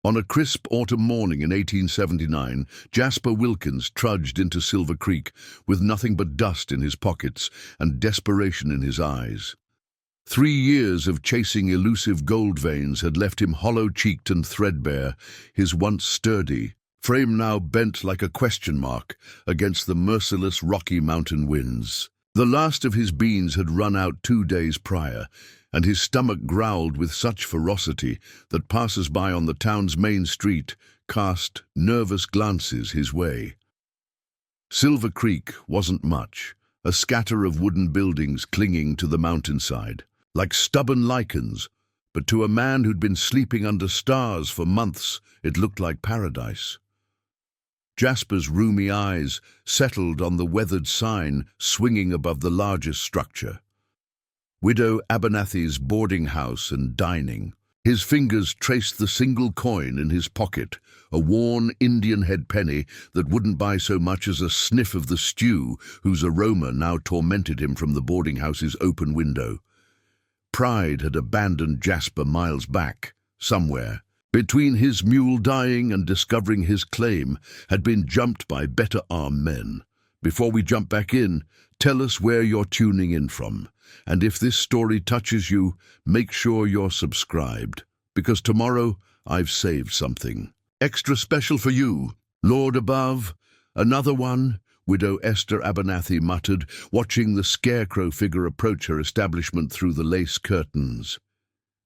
On a crisp autumn morning in 1879, Jasper Wilkins trudged into Silver Creek with nothing but dust in his pockets and desperation in his eyes. 3 years of chasing elusive gold veins had left him hollow-cheeked and threadbare, his once sturdy frame now bent like a question mark against the merciless Rocky Mountain winds. The last of his beans had run out 2 days prior, and his stomach growled with such ferocity that passers-by on the town's main street cast nervous glances his way. Silver Creek wasn't much, a scatter of wooden buildings clinging to the mountainside, like stubborn lichens, but to a man who'd been sleeping under stars for months, it looked like paradise. Jasper's rheumy eyes settled on the weathered sign swinging above the largest structure. Widow Abernathy's boarding house and dining. His fingers traced the single coin in his pocket, a worn Indian head penny that wouldn't buy so much as a sniff of the stew whose aroma now tormented him from the boarding house's open window. Pride had abandoned Jasper miles back, somewhere. Between his mule dying and discovering his claim had been jumped by better armed men. Before we jump back in, tell us where you're tuning in from. And if this story touches you, make sure you're subscribed, because tomorrow I've saved something extra special for you. Lord above, another one, Widow Esther Abernathy muttered, watching the scarecrow figure approach her establishment through the lace curtains.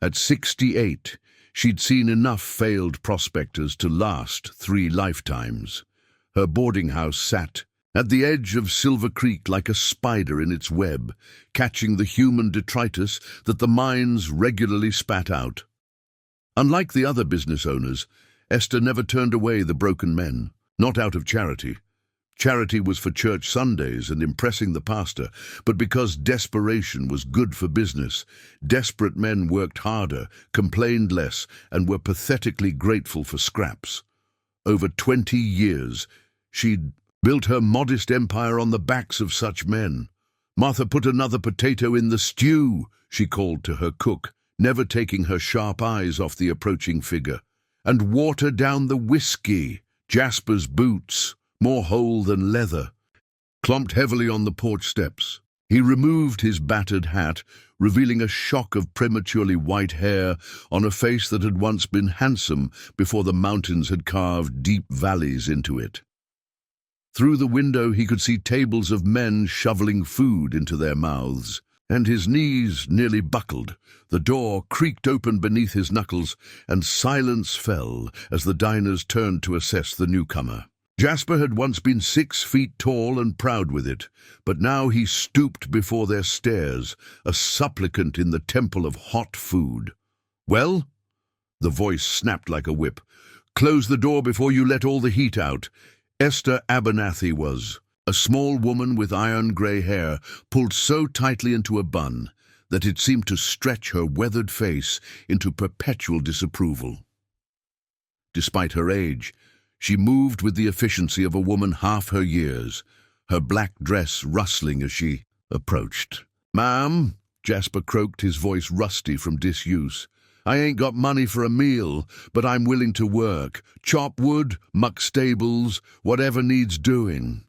At 68, she'd seen enough failed prospectors to last 3 lifetimes. Her boarding house sat at the edge of Silver Creek like a spider in its web, catching the human detritus that the mines regularly spat out. Unlike the other business owners, Esther never turned away the broken men, not out of charity. Charity was for church Sundays and impressing the pastor, but because desperation was good for business, desperate men worked harder, complained less, and were pathetically grateful for scraps. Over 20 years, she'd built her modest empire on the backs of such men. "Martha, put another potato in the stew," she called to her cook, never taking her sharp eyes off the approaching figure. "And water down the whiskey." Jasper's boots, more whole than leather, clomped heavily on the porch steps. He removed his battered hat, revealing a shock of prematurely white hair on a face that had once been handsome before the mountains had carved deep valleys into it. Through the window he could see tables of men shoveling food into their mouths, and his knees nearly buckled. The door creaked open beneath his knuckles, and silence fell as the diners turned to assess the newcomer. Jasper had once been 6 feet tall and proud with it, but now he stooped before their stares, a supplicant in the temple of hot food. "Well?" The voice snapped like a whip. "Close the door before you let all the heat out." Esther Abernathy was a small woman with iron-grey hair pulled so tightly into a bun that it seemed to stretch her weathered face into perpetual disapproval. Despite her age, she moved with the efficiency of a woman half her years, her black dress rustling as she approached. "Ma'am," Jasper croaked, his voice rusty from disuse, "I ain't got money for a meal, but I'm willing to work. Chop wood, muck stables, whatever needs doing."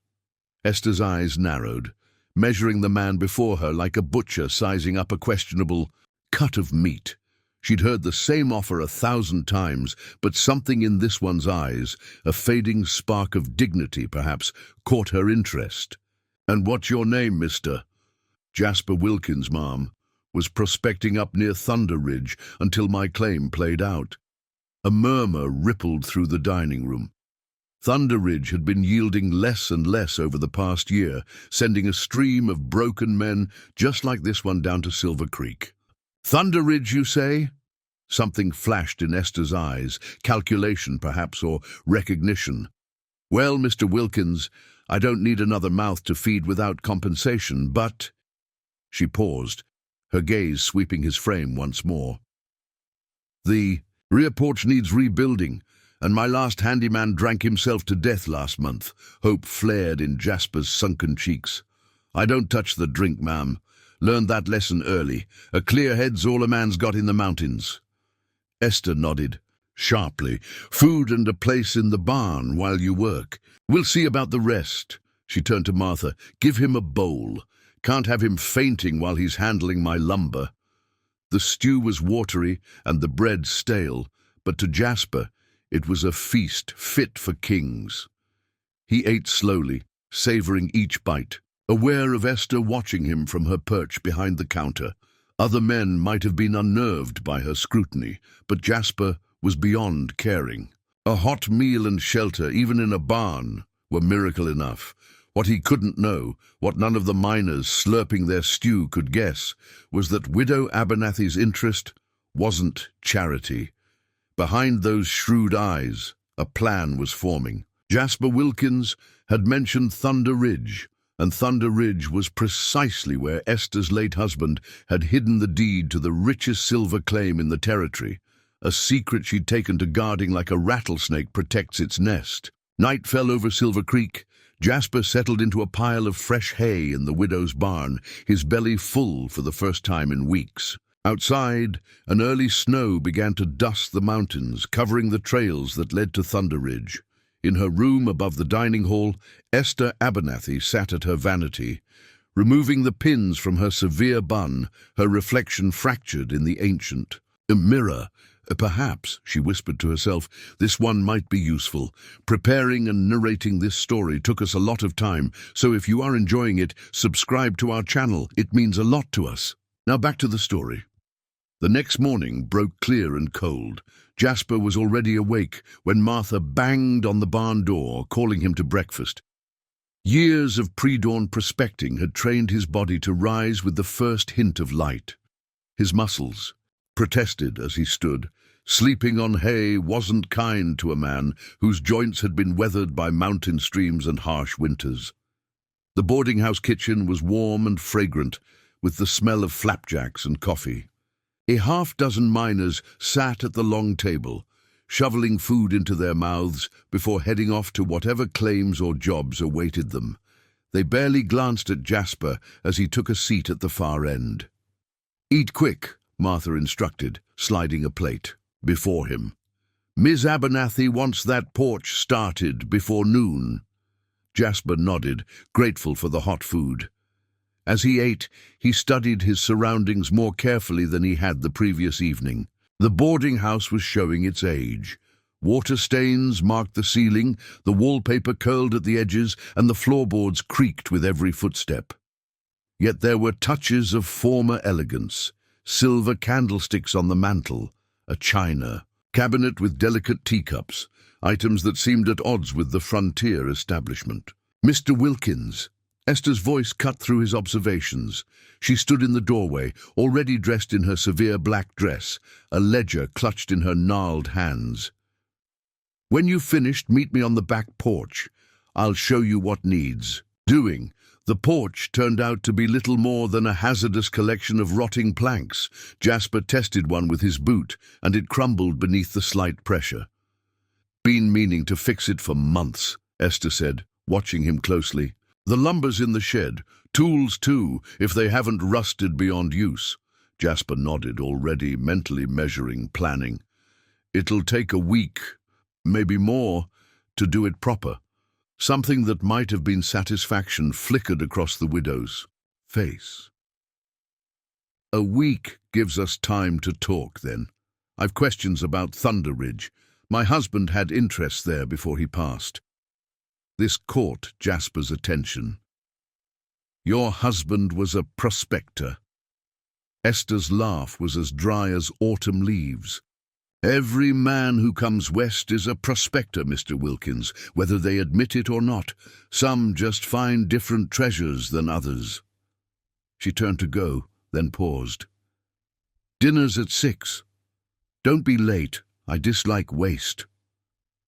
Esther's eyes narrowed, measuring the man before her like a butcher sizing up a questionable cut of meat. She'd heard the same offer 1,000 times, but something in this one's eyes, a fading spark of dignity perhaps, caught her interest. "And what's your name, mister?" "Jasper Wilkins, ma'am. Was prospecting up near Thunder Ridge until my claim played out." A murmur rippled through the dining room. Thunder Ridge had been yielding less and less over the past year, sending a stream of broken men just like this one down to Silver Creek. "Thunder Ridge, you say?" Something flashed in Esther's eyes, calculation perhaps, or recognition. "Well, Mr. Wilkins, I don't need another mouth to feed without compensation, but—" She paused, her gaze sweeping his frame once more. "The rear porch needs rebuilding, and my last handyman drank himself to death last month." Hope flared in Jasper's sunken cheeks. "I don't touch the drink, ma'am. Learned that lesson early. A clear head's all a man's got in the mountains." Esther nodded, sharply. "Food and a place in the barn while you work. We'll see about the rest." She turned to Martha. "Give him a bowl. Can't have him fainting while he's handling my lumber." The stew was watery and the bread stale, but to Jasper it was a feast fit for kings. He ate slowly, savoring each bite, aware of Esther watching him from her perch behind the counter. Other men might have been unnerved by her scrutiny, but Jasper was beyond caring. A hot meal and shelter, even in a barn, were miracle enough. What he couldn't know, what none of the miners slurping their stew could guess, was that Widow Abernathy's interest wasn't charity. Behind those shrewd eyes, a plan was forming. Jasper Wilkins had mentioned Thunder Ridge, and Thunder Ridge was precisely where Esther's late husband had hidden the deed to the richest silver claim in the territory, a secret she'd taken to guarding like a rattlesnake protects its nest. Night fell over Silver Creek. Jasper settled into a pile of fresh hay in the widow's barn, his belly full for the first time in weeks. Outside, an early snow began to dust the mountains, covering the trails that led to Thunder Ridge. In her room above the dining hall, Esther Abernathy sat at her vanity. Removing the pins from her severe bun, her reflection fractured in the ancient. "A mirror. Perhaps," she whispered to herself, "this one might be useful. Preparing and narrating this story took us a lot of time, so if you are enjoying it, subscribe to our channel. It means a lot to us." Now back to the story. The next morning broke clear and cold. Jasper was already awake when Martha banged on the barn door, calling him to breakfast. Years of pre-dawn prospecting had trained his body to rise with the first hint of light. His muscles protested as he stood. Sleeping on hay wasn't kind to a man whose joints had been weathered by mountain streams and harsh winters. The boarding-house kitchen was warm and fragrant, with the smell of flapjacks and coffee. A half-dozen miners sat at the long table, shoveling food into their mouths before heading off to whatever claims or jobs awaited them. They barely glanced at Jasper as he took a seat at the far end. "Eat quick," Martha instructed, sliding a plate before him. "Ms. Abernathy wants that porch started before noon." Jasper nodded, grateful for the hot food. As he ate, he studied his surroundings more carefully than he had the previous evening. The boarding house was showing its age. Water stains marked the ceiling, the wallpaper curled at the edges, and the floorboards creaked with every footstep. Yet there were touches of former elegance. Silver candlesticks on the mantel, a china cabinet with delicate teacups, items that seemed at odds with the frontier establishment. "Mr. Wilkins." Esther's voice cut through his observations. She stood in the doorway, already dressed in her severe black dress, a ledger clutched in her gnarled hands. "When you've finished, meet me on the back porch. I'll show you what needs doing." The porch turned out to be little more than a hazardous collection of rotting planks. Jasper tested one with his boot, and it crumbled beneath the slight pressure. "Been meaning to fix it for months," Esther said, watching him closely. "The lumber's in the shed. Tools, too, if they haven't rusted beyond use." Jasper nodded, already mentally measuring, planning. "It'll take a week, maybe more, to do it proper." Something that might have been satisfaction flickered across the widow's face. "A week gives us time to talk, then. I've questions about Thunder Ridge. My husband had interests there before he passed." This caught Jasper's attention. "Your husband was a prospector." Esther's laugh was as dry as autumn leaves. "Every man who comes west is a prospector, Mr. Wilkins, whether they admit it or not. Some just find different treasures than others." She turned to go, then paused. "Dinner's at 6. Don't be late. I dislike waste."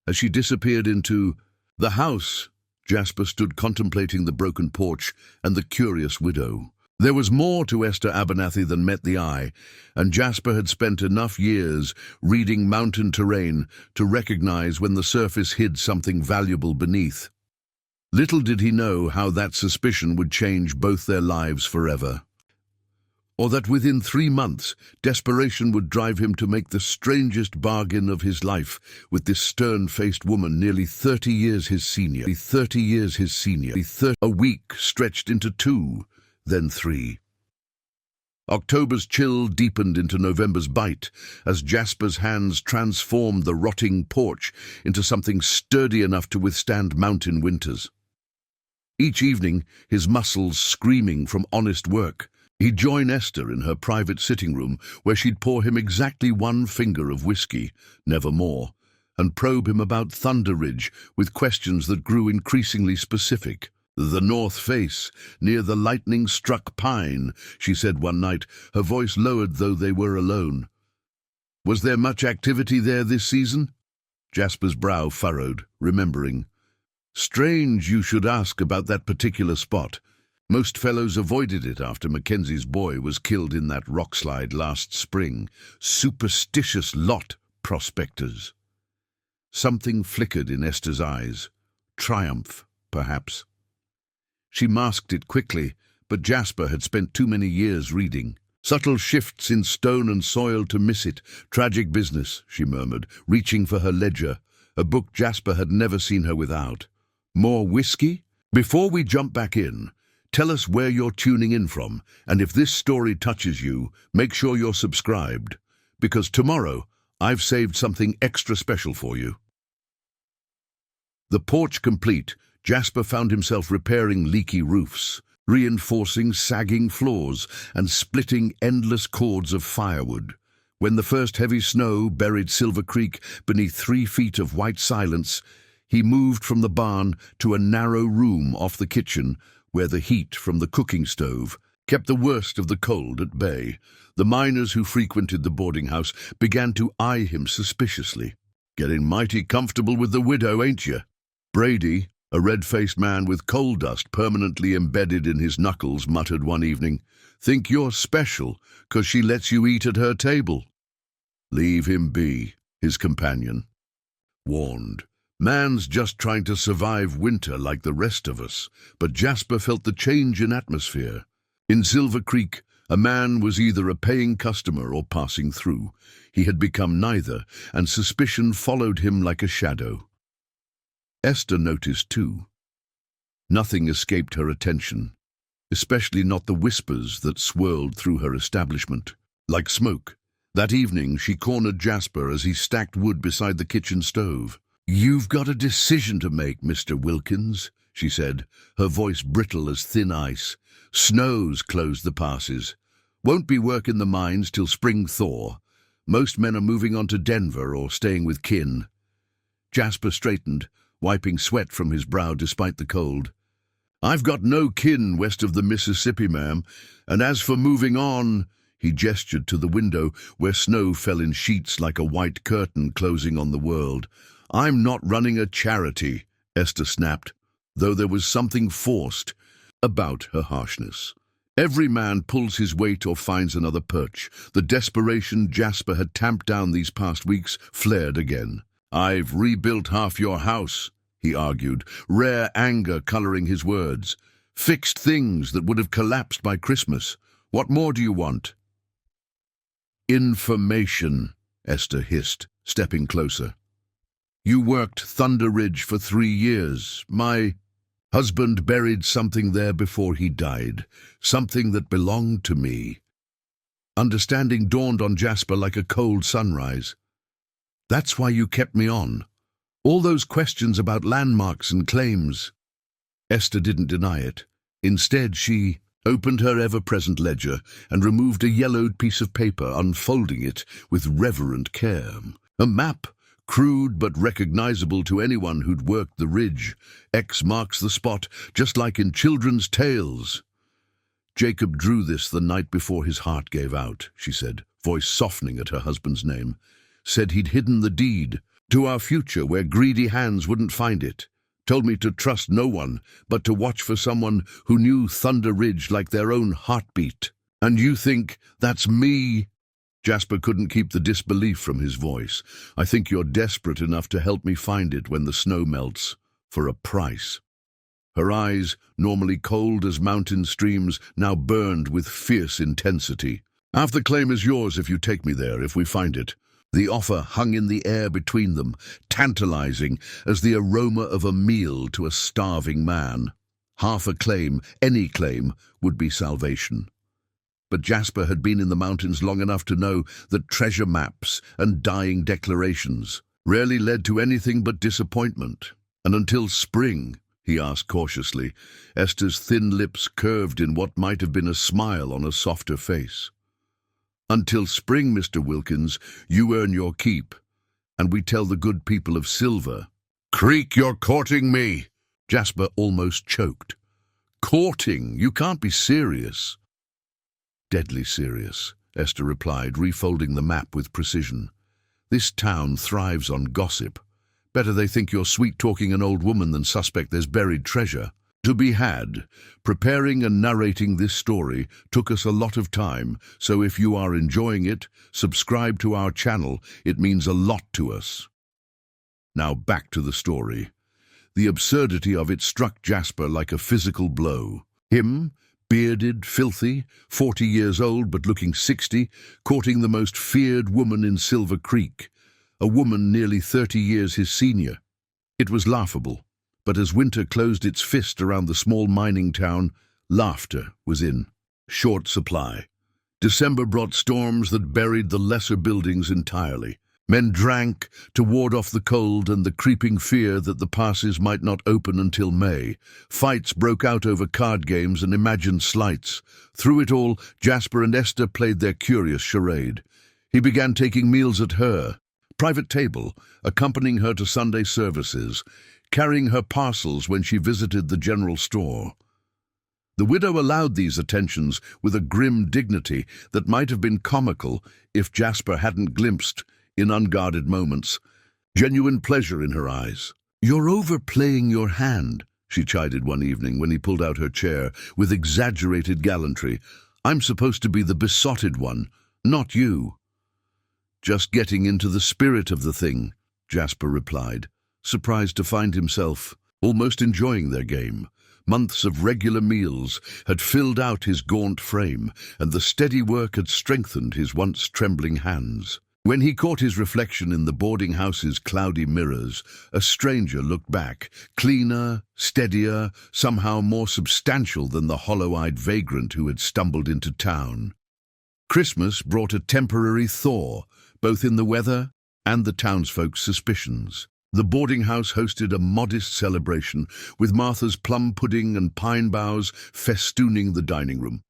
As she disappeared into the house, Jasper stood contemplating the broken porch and the curious widow. There was more to Esther Abernathy than met the eye, and Jasper had spent enough years reading mountain terrain to recognize when the surface hid something valuable beneath. Little did he know how that suspicion would change both their lives forever. Or that within 3 months, desperation would drive him to make the strangest bargain of his life with this stern-faced woman nearly 30 years his senior. A week stretched into 2, then 3. October's chill deepened into November's bite as Jasper's hands transformed the rotting porch into something sturdy enough to withstand mountain winters. Each evening, his muscles screaming from honest work, he'd join Esther in her private sitting room where she'd pour him exactly 1 finger of whiskey, never more, and probe him about Thunder Ridge with questions that grew increasingly specific. "The north face, near the lightning-struck pine," she said one night, her voice lowered though they were alone. "Was there much activity there this season?" Jasper's brow furrowed, remembering. "Strange you should ask about that particular spot. Most fellows avoided it after Mackenzie's boy was killed in that rockslide last spring. Superstitious lot, prospectors." Something flickered in Esther's eyes. Triumph, perhaps. She masked it quickly, but Jasper had spent too many years reading. "Subtle shifts in stone and soil to miss it. Tragic business," she murmured, reaching for her ledger, a book Jasper had never seen her without. "More whiskey? Before we jump back in, tell us where you're tuning in from, and if this story touches you, make sure you're subscribed, because tomorrow I've saved something extra special for you." The porch complete, Jasper found himself repairing leaky roofs, reinforcing sagging floors, and splitting endless cords of firewood. When the first heavy snow buried Silver Creek beneath 3 feet of white silence, he moved from the barn to a narrow room off the kitchen where the heat from the cooking stove kept the worst of the cold at bay. The miners who frequented the boarding house began to eye him suspiciously. "Getting mighty comfortable with the widow, ain't you?" Brady, a red-faced man with coal dust permanently embedded in his knuckles, muttered one evening. "Think you're special 'cause she lets you eat at her table." "Leave him be," his companion warned. "Man's just trying to survive winter like the rest of us." But Jasper felt the change in atmosphere. In Silver Creek, a man was either a paying customer or passing through. He had become neither, and suspicion followed him like a shadow. Esther noticed too. Nothing escaped her attention, especially not the whispers that swirled through her establishment. Like smoke, that evening she cornered Jasper as he stacked wood beside the kitchen stove. "You've got a decision to make, Mr. Wilkins," she said, her voice brittle as thin ice. "Snow's closed the passes. Won't be work in the mines till spring thaw. Most men are moving on to Denver or staying with kin." Jasper straightened, wiping sweat from his brow despite the cold. "I've got no kin west of the Mississippi, ma'am, and as for moving on," he gestured to the window where snow fell in sheets like a white curtain closing on the world. "I'm not running a charity," Esther snapped, though there was something forced about her harshness. Every man pulls his weight or finds another perch. The desperation Jasper had tamped down these past weeks flared again. "I've rebuilt half your house," he argued, rare anger coloring his words. "Fixed things that would have collapsed by Christmas. What more do you want?" "Information," Esther hissed, stepping closer. "You worked Thunder Ridge for 3 years. My husband buried something there before he died, something that belonged to me." Understanding dawned on Jasper like a cold sunrise. "That's why you kept me on. All those questions about landmarks and claims." Esther didn't deny it. Instead, she opened her ever-present ledger and removed a yellowed piece of paper, unfolding it with reverent care. A map, crude but recognizable to anyone who'd worked the ridge. X marks the spot, just like in children's tales. "Jacob drew this the night before his heart gave out," she said, voice softening at her husband's name. "Said he'd hidden the deed to our future where greedy hands wouldn't find it. Told me to trust no one, but to watch for someone who knew Thunder Ridge like their own heartbeat. And you think that's me?" Jasper couldn't keep the disbelief from his voice. "I think you're desperate enough to help me find it when the snow melts, for a price." Her eyes, normally cold as mountain streams, now burned with fierce intensity. "Half the claim is yours if you take me there, if we find it." The offer hung in the air between them, tantalizing as the aroma of a meal to a starving man. Half a claim, any claim, would be salvation. But Jasper had been in the mountains long enough to know that treasure maps and dying declarations rarely led to anything but disappointment. "And until spring?" he asked cautiously. Esther's thin lips curved in what might have been a smile on a softer face. "Until spring, Mr. Wilkins, you earn your keep, and we tell the good people of Silver." "Creek, you're courting me!" Jasper almost choked. "Courting? You can't be serious." "Deadly serious," Esther replied, refolding the map with precision. "This town thrives on gossip. Better they think you're sweet-talking an old woman than suspect there's buried treasure to be had. Preparing and narrating this story took us a lot of time, so if you are enjoying it, subscribe to our channel. It means a lot to us." Now back to the story. The absurdity of it struck Jasper like a physical blow. Him, bearded, filthy, 40 years old but looking 60, courting the most feared woman in Silver Creek, a woman nearly 30 years his senior. It was laughable, but as winter closed its fist around the small mining town, laughter was in short supply. December brought storms that buried the lesser buildings entirely. Men drank to ward off the cold and the creeping fear that the passes might not open until May. Fights broke out over card games and imagined slights. Through it all, Jasper and Esther played their curious charade. He began taking meals at her private table, accompanying her to Sunday services, carrying her parcels when she visited the general store. The widow allowed these attentions with a grim dignity that might have been comical if Jasper hadn't glimpsed, in unguarded moments, genuine pleasure in her eyes. "You're overplaying your hand," she chided one evening when he pulled out her chair with exaggerated gallantry. "I'm supposed to be the besotted one, not you." "Just getting into the spirit of the thing," Jasper replied, surprised to find himself almost enjoying their game. Months of regular meals had filled out his gaunt frame, and the steady work had strengthened his once trembling hands. When he caught his reflection in the boarding house's cloudy mirrors, a stranger looked back, cleaner, steadier, somehow more substantial than the hollow-eyed vagrant who had stumbled into town. Christmas brought a temporary thaw, both in the weather and the townsfolk's suspicions. The boarding house hosted a modest celebration, with Martha's plum pudding and pine boughs festooning the dining room.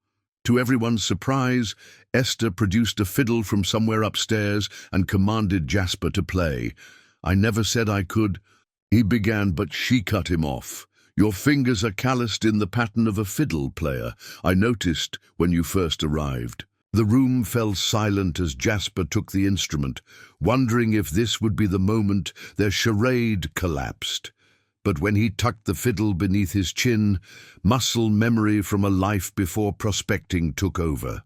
To everyone's surprise, Esther produced a fiddle from somewhere upstairs and commanded Jasper to play. "I never said I could," he began, but she cut him off. "Your fingers are calloused in the pattern of a fiddle player. I noticed when you first arrived." The room fell silent as Jasper took the instrument, wondering if this would be the moment their charade collapsed. But when he tucked the fiddle beneath his chin, muscle memory from a life before prospecting took over.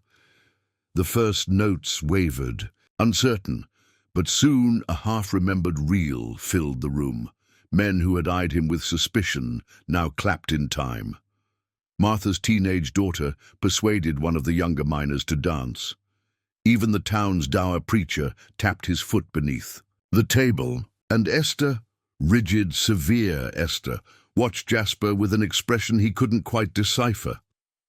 The first notes wavered, uncertain, but soon a half-remembered reel filled the room. Men who had eyed him with suspicion now clapped in time. Martha's teenage daughter persuaded one of the younger miners to dance. Even the town's dour preacher tapped his foot beneath the table, and Esther, rigid, severe Esther, watched Jasper with an expression he couldn't quite decipher.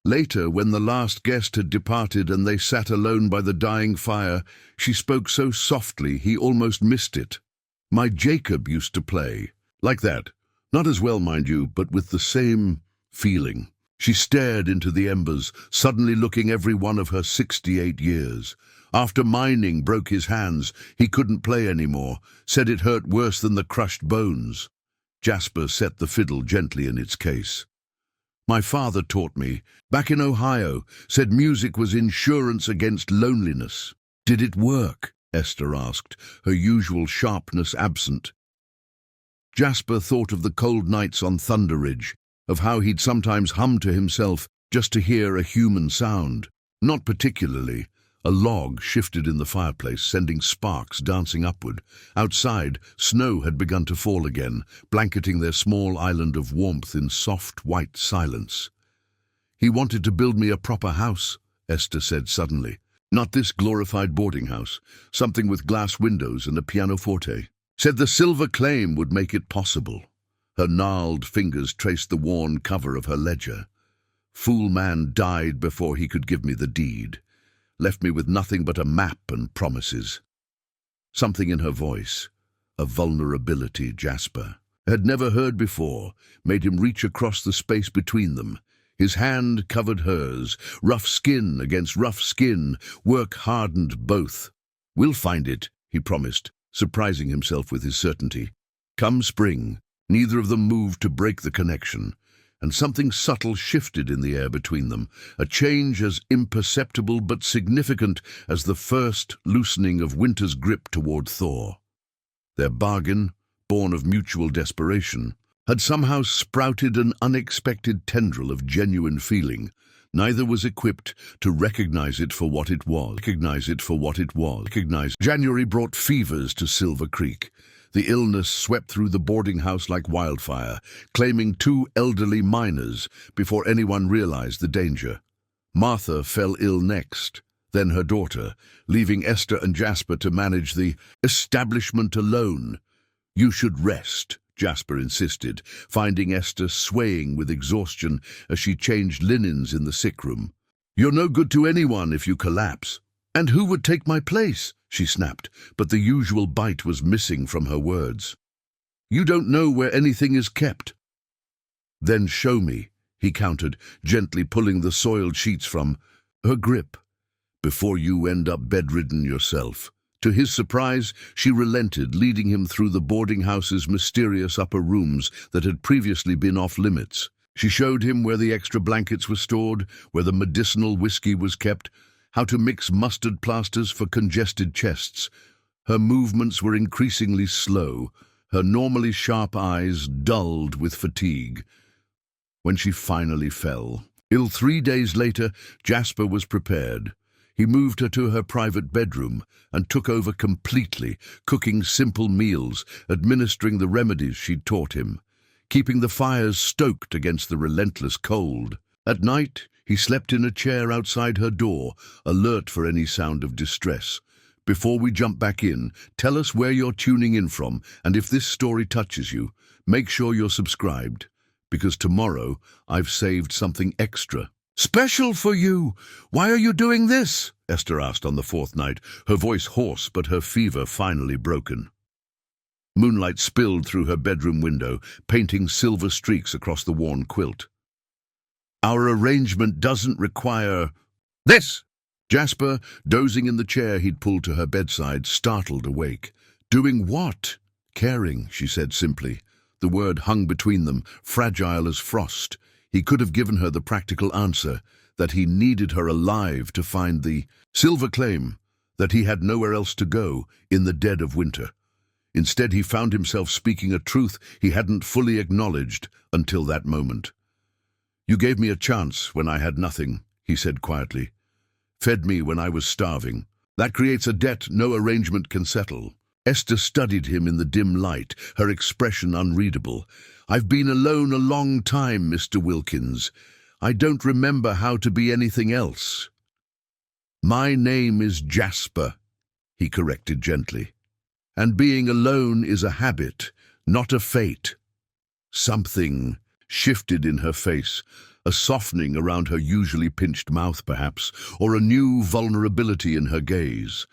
Later, when the last guest had departed and they sat alone by the dying fire, she spoke so softly he almost missed it. "My Jacob used to play." Like that. Not as well, mind you, but with the same feeling. She stared into the embers, suddenly looking every one of her 68 years. After mining broke his hands, he couldn't play anymore, said it hurt worse than the crushed bones. Jasper set the fiddle gently in its case. "My father taught me, back in Ohio, said music was insurance against loneliness." "Did it work?" Esther asked, her usual sharpness absent. Jasper thought of the cold nights on Thunder Ridge, of how he'd sometimes hum to himself just to hear a human sound. "Not particularly. A log shifted in the fireplace, sending sparks dancing upward. Outside, snow had begun to fall again, blanketing their small island of warmth in soft white silence. "He wanted to build me a proper house," Esther said suddenly. "Not this glorified boarding house, something with glass windows and a pianoforte. Said the silver claim would make it possible." Her gnarled fingers traced the worn cover of her ledger. "Fool man died before he could give me the deed. Left me with nothing but a map and promises." Something in her voice, a vulnerability Jasper had never heard before, made him reach across the space between them. His hand covered hers, rough skin against rough skin, work hardened both. "We'll find it," he promised, surprising himself with his certainty. Come spring, neither of them moved to break the connection, and something subtle shifted in the air between them, a change as imperceptible but significant as the first loosening of winter's grip toward thaw. Their bargain, born of mutual desperation, had somehow sprouted an unexpected tendril of genuine feeling. Neither was equipped to recognize it for what it was. January brought fevers to Silver Creek. The illness swept through the boarding house like wildfire, claiming 2 elderly miners before anyone realized the danger. Martha fell ill next, then her daughter, leaving Esther and Jasper to manage the establishment alone. "You should rest," Jasper insisted, finding Esther swaying with exhaustion as she changed linens in the sick room. "You're no good to anyone if you collapse." "And who would take my place?" she snapped, but the usual bite was missing from her words. "You don't know where anything is kept." "Then show me," he countered, gently pulling the soiled sheets from her grip, "before you end up bedridden yourself." To his surprise, she relented, leading him through the boarding house's mysterious upper rooms that had previously been off-limits. She showed him where the extra blankets were stored, where the medicinal whiskey was kept, how to mix mustard plasters for congested chests. Her movements were increasingly slow, her normally sharp eyes dulled with fatigue. When she finally fell, ill 3 days later, Jasper was prepared. He moved her to her private bedroom and took over completely, cooking simple meals, administering the remedies she'd taught him, keeping the fires stoked against the relentless cold. At night, he slept in a chair outside her door, alert for any sound of distress. "Before we jump back in, tell us where you're tuning in from, and if this story touches you, make sure you're subscribed, because tomorrow I've saved something extra." "Special for you! Why are you doing this?" Esther asked on the 4th night, her voice hoarse but her fever finally broken. Moonlight spilled through her bedroom window, painting silver streaks across the worn quilt. "Our arrangement doesn't require this." Jasper, dozing in the chair he'd pulled to her bedside, startled awake. "Doing what?" "Caring," she said simply. The word hung between them, fragile as frost. He could have given her the practical answer, that he needed her alive to find the silver claim, that he had nowhere else to go in the dead of winter. Instead, he found himself speaking a truth he hadn't fully acknowledged until that moment. "You gave me a chance when I had nothing," he said quietly. "Fed me when I was starving. That creates a debt no arrangement can settle." Esther studied him in the dim light, her expression unreadable. "I've been alone a long time, Mr. Wilkins. I don't remember how to be anything else." "My name is Jasper," he corrected gently. "And being alone is a habit, not a fate." Something shifted in her face, a softening around her usually pinched mouth perhaps, or a new vulnerability in her gaze.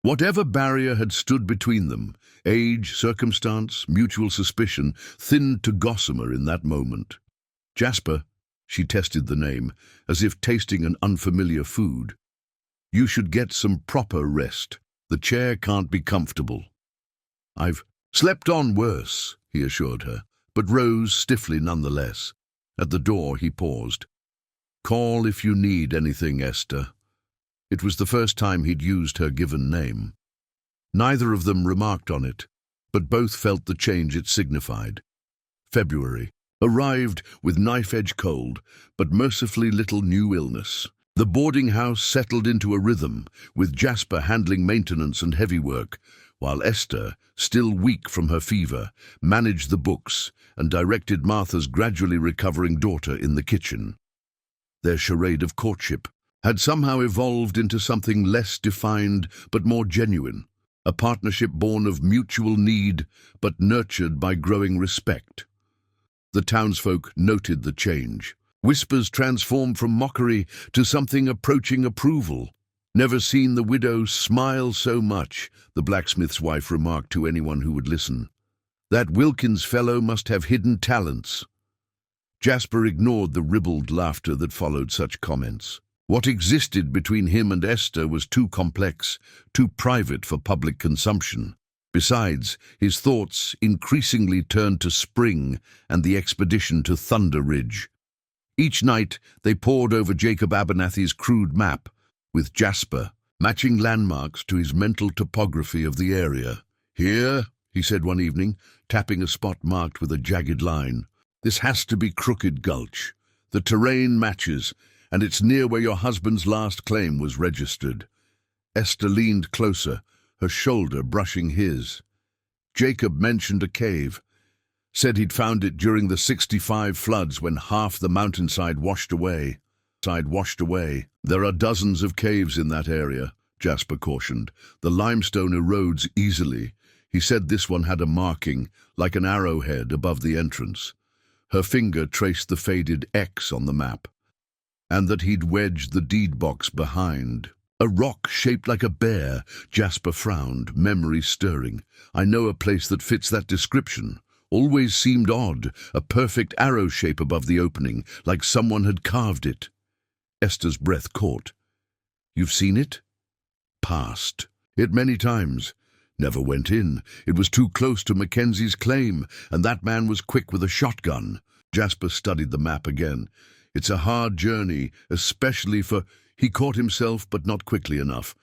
Whatever barrier had stood between them, age, circumstance, mutual suspicion, thinned to gossamer in that moment. "Jasper," she tested the name, as if tasting an unfamiliar food. "You should get some proper rest. The chair can't be comfortable." "I've slept on worse," he assured her, but rose stiffly nonetheless. At the door he paused. "Call if you need anything, Esther." It was the first time he'd used her given name. Neither of them remarked on it, but both felt the change it signified. February arrived with knife-edge cold, but mercifully little new illness. The boarding house settled into a rhythm, with Jasper handling maintenance and heavy work, while Esther, still weak from her fever, managed the books and directed Martha's gradually recovering daughter in the kitchen. Their charade of courtship had somehow evolved into something less defined but more genuine, a partnership born of mutual need but nurtured by growing respect. The townsfolk noted the change. Whispers transformed from mockery to something approaching approval. "Never seen the widow smile so much," the blacksmith's wife remarked to anyone who would listen. "That Wilkins fellow must have hidden talents." Jasper ignored the ribald laughter that followed such comments. What existed between him and Esther was too complex, too private for public consumption. Besides, his thoughts increasingly turned to spring and the expedition to Thunder Ridge. Each night they pored over Jacob Abernathy's crude map, with Jasper matching landmarks to his mental topography of the area. "Here," he said one evening, tapping a spot marked with a jagged line. "This has to be Crooked Gulch. The terrain matches, and it's near where your husband's last claim was registered." Esther leaned closer, her shoulder brushing his. "Jacob mentioned a cave. Said he'd found it during the '65 floods when half the mountainside washed away. There are dozens of caves in that area," Jasper cautioned. "The limestone erodes easily. He said this one had a marking, like an arrowhead, above the entrance." Her finger traced the faded X on the map. "And that he'd wedged the deed box behind." "A rock shaped like a bear," Jasper frowned, memory stirring. "I know a place that fits that description. Always seemed odd, a perfect arrow shape above the opening, like someone had carved it." Esther's breath caught. "You've seen it?" "Passed it many times. Never went in. It was too close to Mackenzie's claim, and that man was quick with a shotgun." Jasper studied the map again. "It's a hard journey, especially for—" He caught himself, but not quickly enough.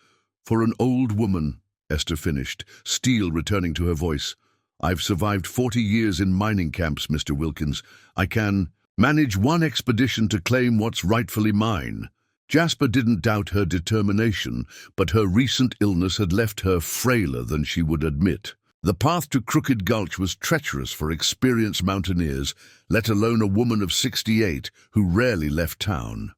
"For an old woman," Esther finished, steel returning to her voice. "I've survived 40 years in mining camps, Mr. Wilkins. I can manage one expedition to claim what's rightfully mine." Jasper didn't doubt her determination, but her recent illness had left her frailer than she would admit. The path to Crooked Gulch was treacherous for experienced mountaineers, let alone a woman of 68 who rarely left town.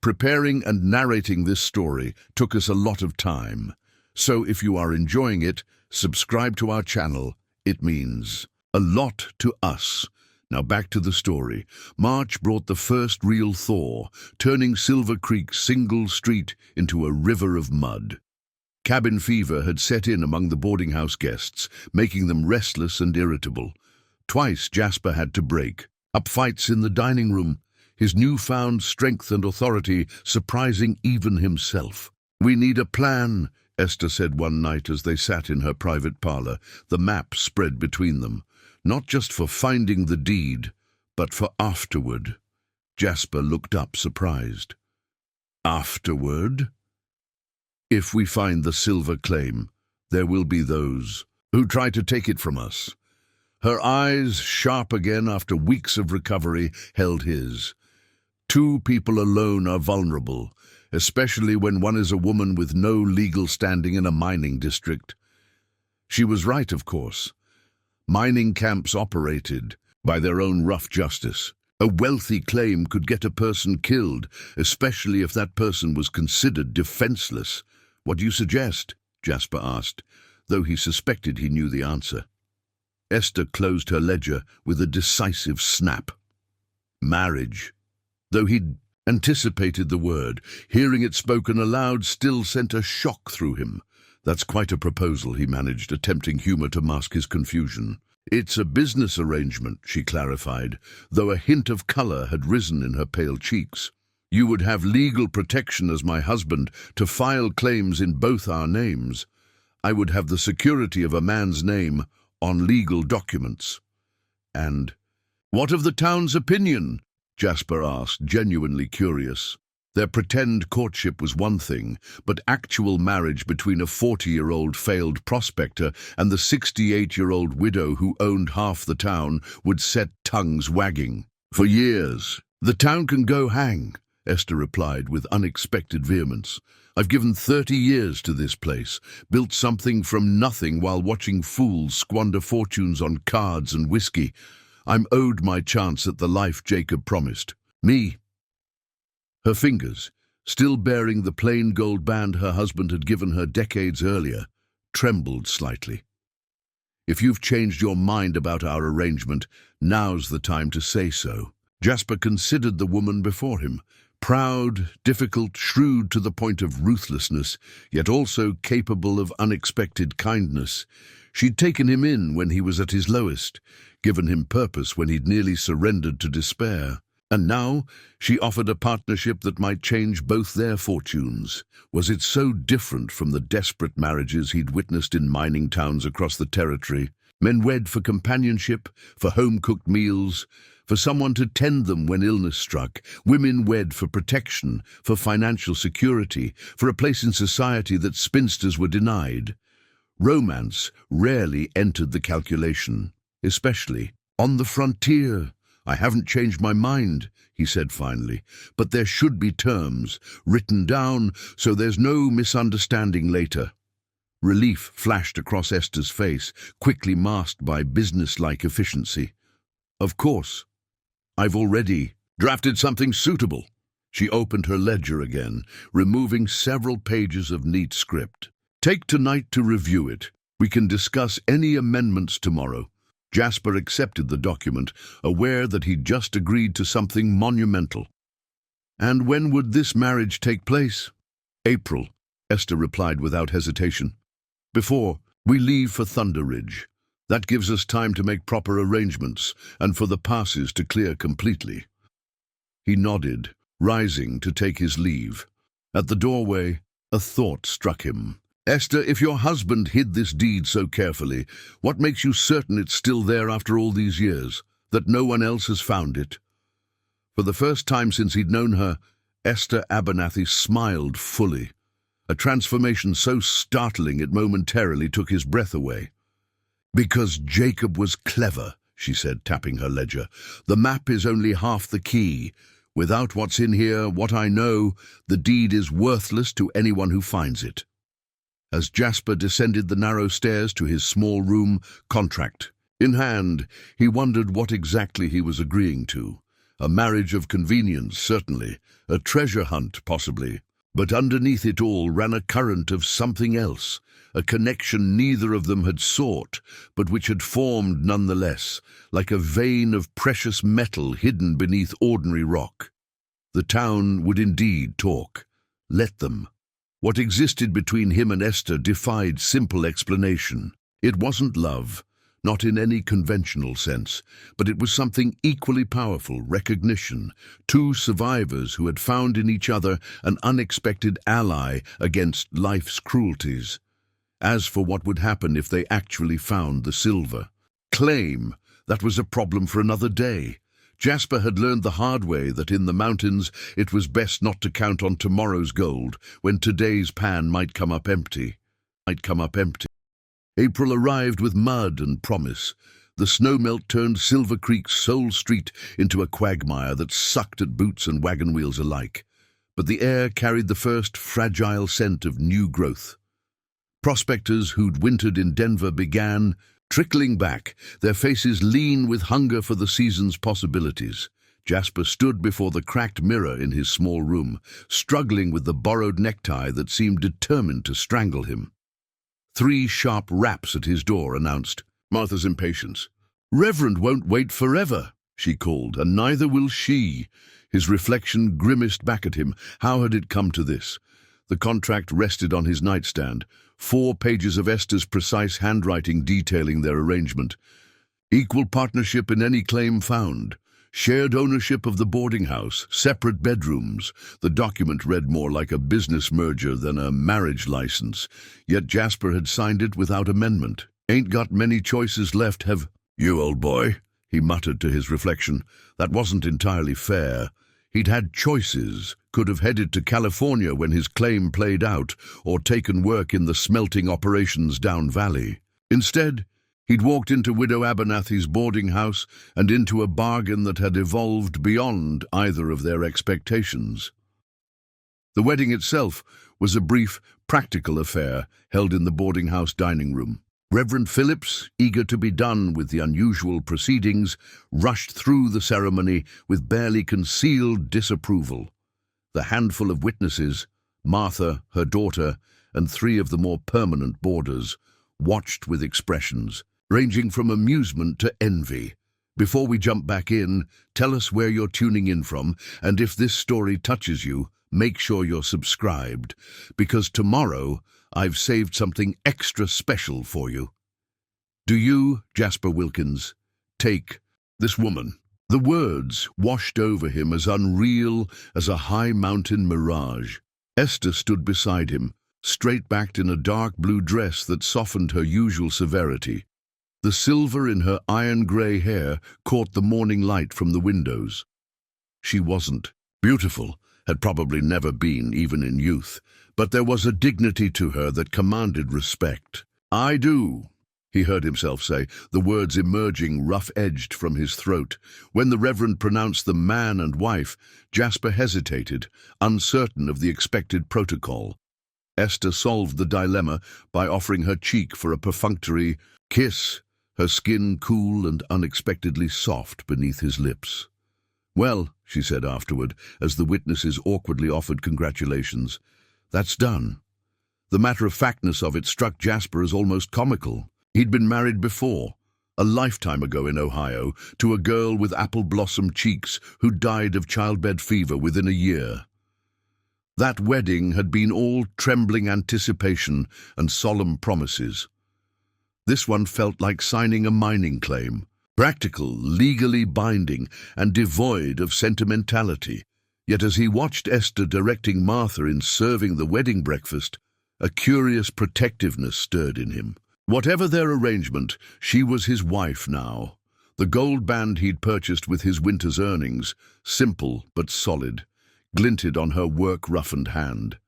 Preparing and narrating this story took us a lot of time, so if you are enjoying it, subscribe to our channel. It means a lot to us. Now back to the story. March brought the first real thaw, turning Silver Creek's single street into a river of mud. Cabin fever had set in among the boarding house guests, making them restless and irritable. Twice Jasper had to break up fights in the dining room, his newfound strength and authority surprising even himself. "We need a plan," Esther said one night as they sat in her private parlor, the map spread between them. "Not just for finding the deed, but for afterward." Jasper looked up, surprised. "Afterward?" "If we find the silver claim, there will be those who try to take it from us." Her eyes, sharp again after weeks of recovery, held his. "Two people alone are vulnerable, especially when one is a woman with no legal standing in a mining district." She was right, of course. Mining camps operated by their own rough justice. A wealthy claim could get a person killed, especially if that person was considered defenseless. "What do you suggest?" Jasper asked, though he suspected he knew the answer. Esther closed her ledger with a decisive snap. "Marriage." Though he'd anticipated the word, hearing it spoken aloud still sent a shock through him. "That's quite a proposal," he managed, attempting humor to mask his confusion. "It's a business arrangement," she clarified, though a hint of color had risen in her pale cheeks. "You would have legal protection as my husband to file claims in both our names. I would have the security of a man's name on legal documents." "And what of the town's opinion?" Jasper asked, genuinely curious. Their pretend courtship was one thing, but actual marriage between a 40-year-old failed prospector and the 68-year-old widow who owned half the town would set tongues wagging. "For years. The town can go hang." Esther replied with unexpected vehemence. "I've given 30 years to this place, built something from nothing while watching fools squander fortunes on cards and whiskey. I'm owed my chance at the life Jacob promised. Me." Her fingers, still bearing the plain gold band her husband had given her decades earlier, trembled slightly. "If you've changed your mind about our arrangement, now's the time to say so." Jasper considered the woman before him, proud, difficult, shrewd to the point of ruthlessness, yet also capable of unexpected kindness. She'd taken him in when he was at his lowest, given him purpose when he'd nearly surrendered to despair. And now she offered a partnership that might change both their fortunes. Was it so different from the desperate marriages he'd witnessed in mining towns across the territory? Men wed for companionship, for home-cooked meals, for someone to tend them when illness struck. Women wed for protection, for financial security, for a place in society that spinsters were denied. Romance rarely entered the calculation, especially on the frontier. "I haven't changed my mind," he said finally, "but there should be terms, written down so there's no misunderstanding later." Relief flashed across Esther's face, quickly masked by businesslike efficiency. "Of course. I've already drafted something suitable." She opened her ledger again, removing several pages of neat script. "Take tonight to review it. We can discuss any amendments tomorrow." Jasper accepted the document, aware that he'd just agreed to something monumental. "And when would this marriage take place?" "April," Esther replied without hesitation. "Before we leave for Thunder Ridge. That gives us time to make proper arrangements and for the passes to clear completely." He nodded, rising to take his leave. At the doorway, a thought struck him. "Esther, if your husband hid this deed so carefully, what makes you certain it's still there after all these years, that no one else has found it?" For the first time since he'd known her, Esther Abernathy smiled fully, a transformation so startling it momentarily took his breath away. "Because Jacob was clever," she said, tapping her ledger. "The map is only half the key. Without what's in here, what I know, the deed is worthless to anyone who finds it." As Jasper descended the narrow stairs to his small room, contract in hand, he wondered what exactly he was agreeing to. A marriage of convenience, certainly. A treasure hunt, possibly. But underneath it all ran a current of something else, a connection neither of them had sought, but which had formed nonetheless, like a vein of precious metal hidden beneath ordinary rock. The town would indeed talk. Let them. What existed between him and Esther defied simple explanation. It wasn't love, not in any conventional sense, but it was something equally powerful, recognition. Two survivors who had found in each other an unexpected ally against life's cruelties. As for what would happen if they actually found the silver, claim, that was a problem for another day. Jasper had learned the hard way that in the mountains it was best not to count on tomorrow's gold when today's pan might come up empty. April arrived with mud and promise. The snowmelt turned Silver Creek's sole street into a quagmire that sucked at boots and wagon wheels alike. But the air carried the first fragile scent of new growth. Prospectors who'd wintered in Denver began trickling back, their faces lean with hunger for the season's possibilities. Jasper stood before the cracked mirror in his small room, struggling with the borrowed necktie that seemed determined to strangle him. 3 sharp raps at his door announced Martha's impatience. "Reverend won't wait forever," she called, "and neither will she." His reflection grimaced back at him. How had it come to this? The contract rested on his nightstand, 4 pages of Esther's precise handwriting detailing their arrangement. Equal partnership in any claim found. Shared ownership of the boarding house, separate bedrooms. The document read more like a business merger than a marriage license, yet Jasper had signed it without amendment. "Ain't got many choices left, have you, old boy?" he muttered to his reflection. That wasn't entirely fair. He'd had choices, could have headed to California when his claim played out, or taken work in the smelting operations down valley. Instead, He'd walked into Widow Abernathy's boarding house and into a bargain that had evolved beyond either of their expectations. The wedding itself was a brief, practical affair held in the boarding house dining room. Reverend Phillips, eager to be done with the unusual proceedings, rushed through the ceremony with barely concealed disapproval. The handful of witnesses, Martha, her daughter, and 3 of the more permanent boarders, watched with expressions ranging from amusement to envy. Before we jump back in, tell us where you're tuning in from, and if this story touches you, make sure you're subscribed, because tomorrow I've saved something extra special for you. Do you, Jasper Wilkins, take this woman? The words washed over him as unreal as a high mountain mirage. Esther stood beside him, straight-backed in a dark blue dress that softened her usual severity. The silver in her iron-grey hair caught the morning light from the windows. She wasn't beautiful, had probably never been, even in youth, but there was a dignity to her that commanded respect. "I do," he heard himself say, the words emerging rough-edged from his throat. When the Reverend pronounced them man and wife, Jasper hesitated, uncertain of the expected protocol. Esther solved the dilemma by offering her cheek for a perfunctory kiss, her skin cool and unexpectedly soft beneath his lips. "Well," she said afterward, as the witnesses awkwardly offered congratulations, "that's done." The matter-of-factness of it struck Jasper as almost comical. He'd been married before, a lifetime ago in Ohio, to a girl with apple-blossom cheeks who died of childbed fever within a year. That wedding had been all trembling anticipation and solemn promises. This one felt like signing a mining claim, practical, legally binding, and devoid of sentimentality. Yet as he watched Esther directing Martha in serving the wedding breakfast, a curious protectiveness stirred in him. Whatever their arrangement, she was his wife now. The gold band he'd purchased with his winter's earnings, simple but solid, glinted on her work-roughened hand.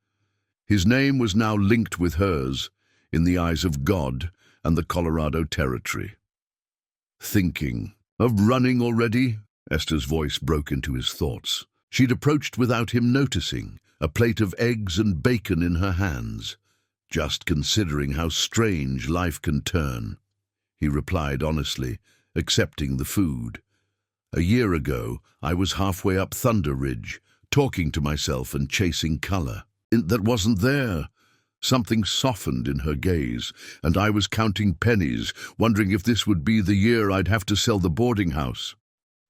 His name was now linked with hers, in the eyes of God and the Colorado Territory. "Thinking of running already?" Esther's voice broke into his thoughts. She'd approached without him noticing, a plate of eggs and bacon in her hands. "Just considering how strange life can turn," he replied honestly, accepting the food. "A year ago, I was halfway up Thunder Ridge, talking to myself and chasing color. That wasn't there." Something softened in her gaze, and I was counting pennies, wondering if this would be the year I'd have to sell the boarding house.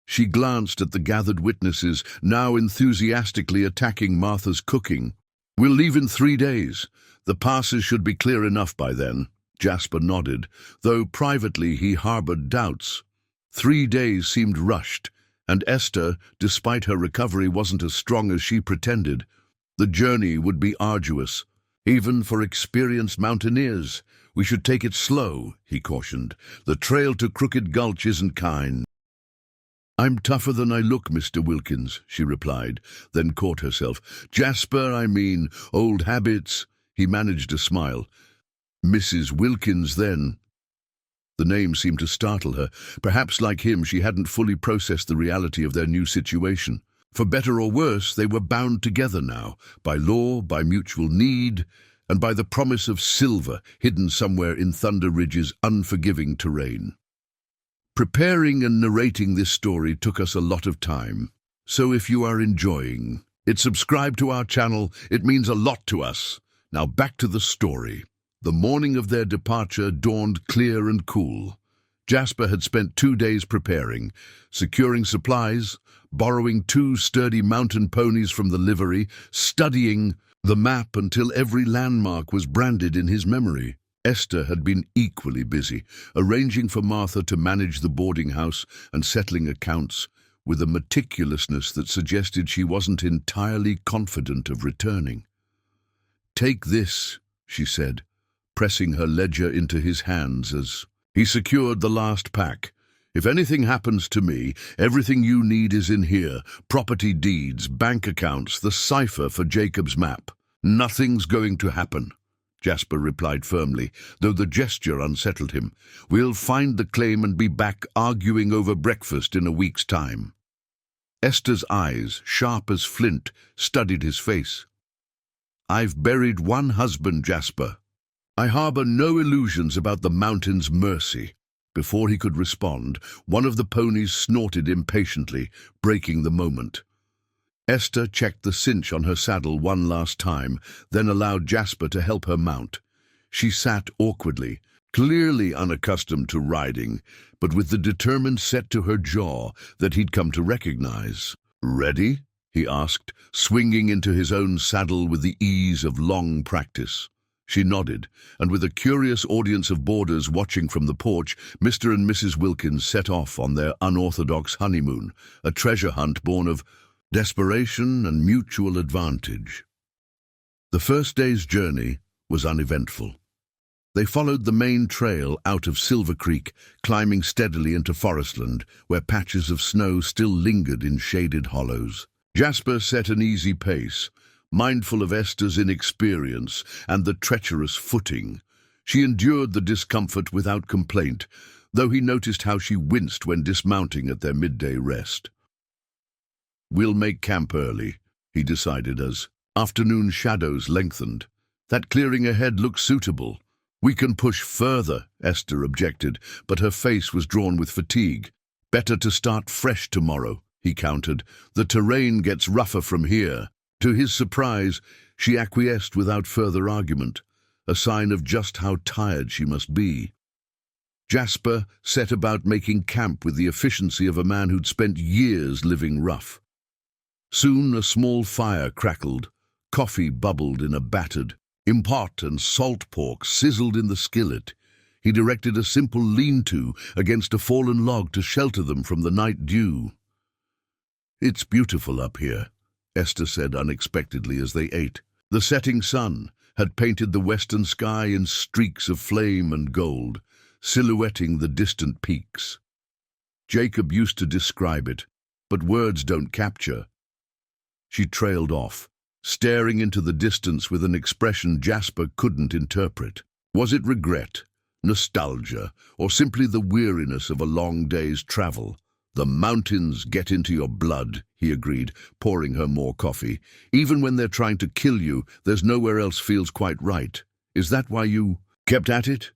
She glanced at the gathered witnesses, now enthusiastically attacking Martha's cooking. "We'll leave in 3 days. The passes should be clear enough by then." Jasper nodded, though privately he harbored doubts. 3 days seemed rushed, and Esther, despite her recovery, wasn't as strong as she pretended. The journey would be arduous, even for experienced mountaineers. "We should take it slow," he cautioned. "The trail to Crooked Gulch isn't kind." "I'm tougher than I look, Mr. Wilkins," she replied, then caught herself. "Jasper, I mean, old habits." He managed a smile. "Mrs. Wilkins, then." The name seemed to startle her. Perhaps, like him, she hadn't fully processed the reality of their new situation. For better or worse, they were bound together now, by law, by mutual need, and by the promise of silver hidden somewhere in Thunder Ridge's unforgiving terrain. Preparing and narrating this story took us a lot of time, so if you are enjoying it, subscribe to our channel. It means a lot to us. Now back to the story. The morning of their departure dawned clear and cool. Jasper had spent 2 days preparing, securing supplies, borrowing 2 sturdy mountain ponies from the livery, studying the map until every landmark was branded in his memory. Esther had been equally busy, arranging for Martha to manage the boarding house and settling accounts with a meticulousness that suggested she wasn't entirely confident of returning. "Take this," she said, pressing her ledger into his hands as he secured the last pack. "If anything happens to me, everything you need is in here. Property deeds, bank accounts, the cipher for Jacob's map. Nothing's going to happen. Jasper replied firmly, though the gesture unsettled him. "We'll find the claim and be back arguing over breakfast in a week's time." Esther's eyes, sharp as flint, studied his face. "I've buried one husband, Jasper. I harbor no illusions about the mountain's mercy." Before he could respond, one of the ponies snorted impatiently, breaking the moment. Esther checked the cinch on her saddle one last time, then allowed Jasper to help her mount. She sat awkwardly, clearly unaccustomed to riding, but with the determined set to her jaw that he'd come to recognize. "Ready?" he asked, swinging into his own saddle with the ease of long practice. She nodded, and with a curious audience of boarders watching from the porch, Mr. and Mrs. Wilkins set off on their unorthodox honeymoon, a treasure hunt born of desperation and mutual advantage. The first day's journey was uneventful. They followed the main trail out of Silver Creek, climbing steadily into forestland, where patches of snow still lingered in shaded hollows. Jasper set an easy pace, mindful of Esther's inexperience and the treacherous footing. She endured the discomfort without complaint, though he noticed how she winced when dismounting at their midday rest. "We'll make camp early," he decided as afternoon shadows lengthened. "That clearing ahead looks suitable." "We can push further," Esther objected, but her face was drawn with fatigue. "Better to start fresh tomorrow," he countered. "The terrain gets rougher from here." To his surprise, she acquiesced without further argument, a sign of just how tired she must be. Jasper set about making camp with the efficiency of a man who'd spent years living rough. Soon a small fire crackled, coffee bubbled in a battered pot, and salt pork sizzled in the skillet. He directed a simple lean-to against a fallen log to shelter them from the night dew. "It's beautiful up here," Esther said unexpectedly as they ate. The setting sun had painted the western sky in streaks of flame and gold, silhouetting the distant peaks. "Jacob used to describe it, but words don't capture." She trailed off, staring into the distance with an expression Jasper couldn't interpret. Was it regret, nostalgia, or simply the weariness of a long day's travel? "The mountains get into your blood," he agreed, pouring her more coffee. "Even when they're trying to kill you, there's nowhere else feels quite right. Is that why you kept at it?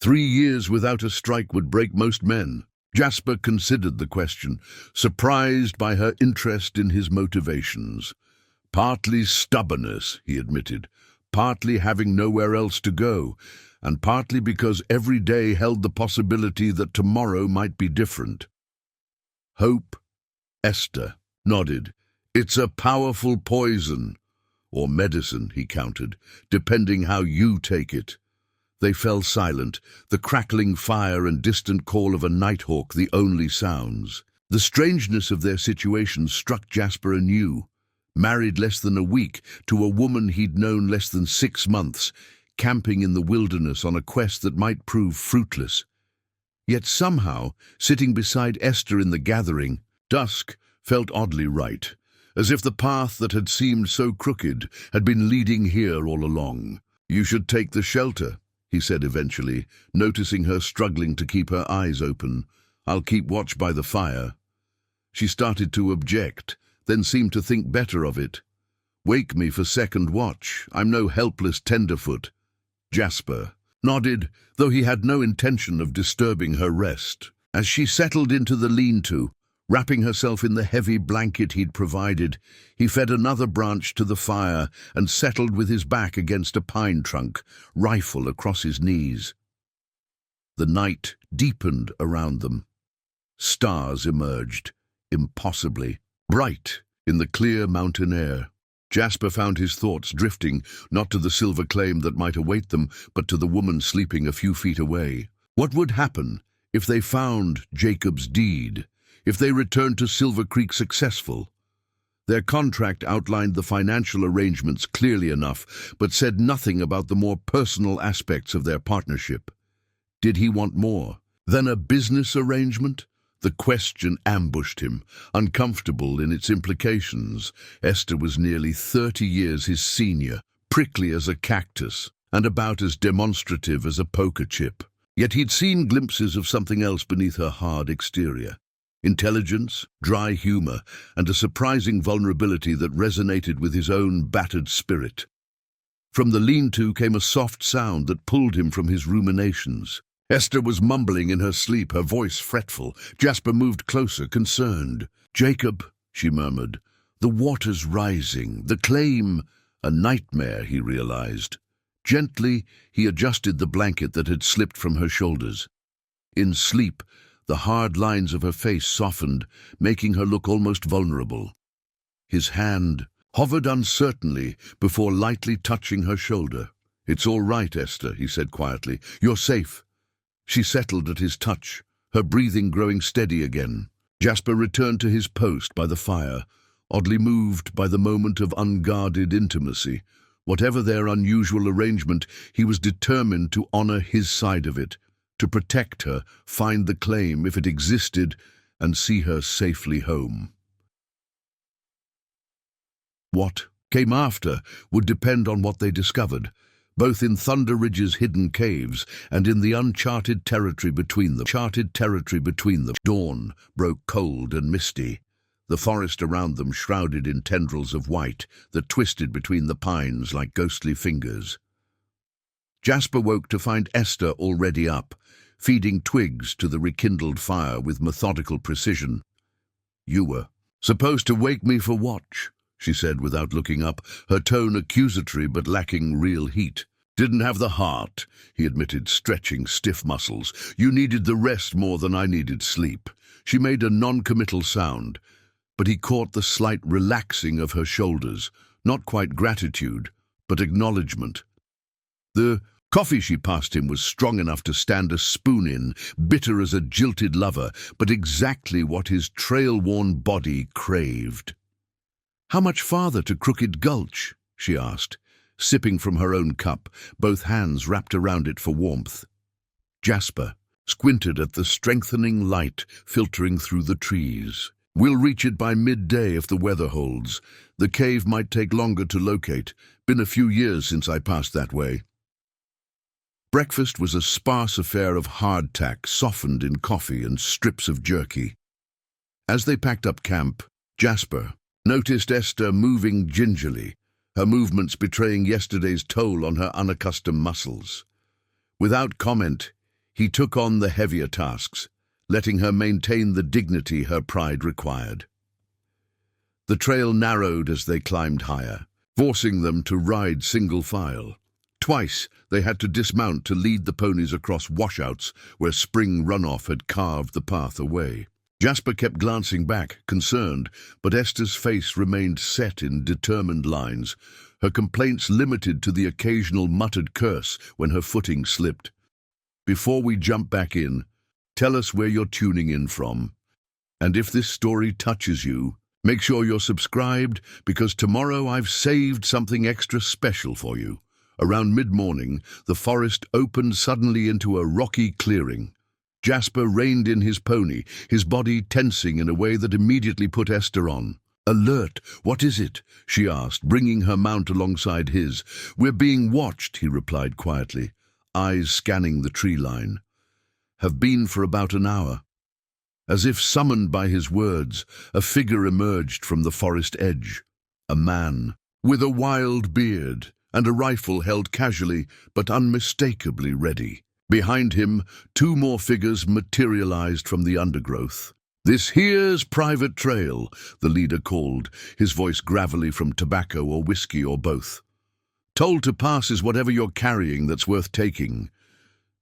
3 years without a strike would break most men." Jasper considered the question, surprised by her interest in his motivations. "Partly stubbornness," he admitted, "partly having nowhere else to go, and partly because every day held the possibility that tomorrow might be different." "Hope?" Esther nodded. "It's a powerful poison, or medicine," he countered, "depending how you take it." They fell silent, the crackling fire and distant call of a nighthawk the only sounds. The strangeness of their situation struck Jasper anew. Married less than a week to a woman he'd known less than 6 months, camping in the wilderness on a quest that might prove fruitless. Yet somehow, sitting beside Esther in the gathering, dusk felt oddly right, as if the path that had seemed so crooked had been leading here all along. "You should take the shelter," he said eventually, noticing her struggling to keep her eyes open. "I'll keep watch by the fire." She started to object, then seemed to think better of it. "Wake me for second watch. I'm no helpless tenderfoot." Jasper nodded, though he had no intention of disturbing her rest. As she settled into the lean-to, wrapping herself in the heavy blanket he'd provided, he fed another branch to the fire and settled with his back against a pine trunk, rifle across his knees. The night deepened around them. Stars emerged, impossibly bright in the clear mountain air. Jasper found his thoughts drifting, not to the silver claim that might await them, but to the woman sleeping a few feet away. What would happen if they found Jacob's deed? If they returned to Silver Creek successful? Their contract outlined the financial arrangements clearly enough, but said nothing about the more personal aspects of their partnership. Did he want more than a business arrangement? The question ambushed him, uncomfortable in its implications. Esther was nearly 30 years his senior, prickly as a cactus, and about as demonstrative as a poker chip. Yet he'd seen glimpses of something else beneath her hard exterior. Intelligence, dry humor, and a surprising vulnerability that resonated with his own battered spirit. From the lean-to came a soft sound that pulled him from his ruminations. Esther was mumbling in her sleep, her voice fretful. Jasper moved closer, concerned. "Jacob," she murmured, "the water's rising. The claim—" a nightmare, he realized. Gently, he adjusted the blanket that had slipped from her shoulders. In sleep, the hard lines of her face softened, making her look almost vulnerable. His hand hovered uncertainly before lightly touching her shoulder. "It's all right, Esther," he said quietly. "You're safe." She settled at his touch, her breathing growing steady again. Jasper returned to his post by the fire, oddly moved by the moment of unguarded intimacy. Whatever their unusual arrangement, he was determined to honor his side of it, to protect her, find the claim if it existed, and see her safely home. What came after would depend on what they discovered, both in Thunder Ridge's hidden caves and in the uncharted territory between them. Dawn broke cold and misty, the forest around them shrouded in tendrils of white that twisted between the pines like ghostly fingers. Jasper woke to find Esther already up, feeding twigs to the rekindled fire with methodical precision. "You were supposed to wake me for watch," she said without looking up, her tone accusatory but lacking real heat. "Didn't have the heart," he admitted, stretching stiff muscles. "You needed the rest more than I needed sleep." She made a non-committal sound, but he caught the slight relaxing of her shoulders, not quite gratitude, but acknowledgement. The coffee she passed him was strong enough to stand a spoon in, bitter as a jilted lover, but exactly what his trail-worn body craved. "How much farther to Crooked Gulch?" she asked, sipping from her own cup, both hands wrapped around it for warmth. Jasper squinted at the strengthening light filtering through the trees. "We'll reach it by midday if the weather holds. The cave might take longer to locate. Been a few years since I passed that way." Breakfast was a sparse affair of hardtack softened in coffee and strips of jerky. As they packed up camp, Jasper noticed Esther moving gingerly, her movements betraying yesterday's toll on her unaccustomed muscles. Without comment, he took on the heavier tasks, letting her maintain the dignity her pride required. The trail narrowed as they climbed higher, forcing them to ride single file. Twice they had to dismount to lead the ponies across washouts where spring runoff had carved the path away. Jasper kept glancing back, concerned, but Esther's face remained set in determined lines, her complaints limited to the occasional muttered curse when her footing slipped. "Before we jump back in, tell us where you're tuning in from. And if this story touches you, make sure you're subscribed, because tomorrow I've saved something extra special for you." Around mid-morning, the forest opened suddenly into a rocky clearing. Jasper reined in his pony, his body tensing in a way that immediately put Esther on. "Alert! What is it?" she asked, bringing her mount alongside his. "We're being watched," he replied quietly, eyes scanning the tree line. "Have been for about an hour." As if summoned by his words, a figure emerged from the forest edge. A man, with a wild beard and a rifle held casually but unmistakably ready. Behind him, two more figures materialized from the undergrowth. "This here's Private Trail," the leader called, his voice gravelly from tobacco or whiskey or both. "Told to pass is whatever you're carrying that's worth taking."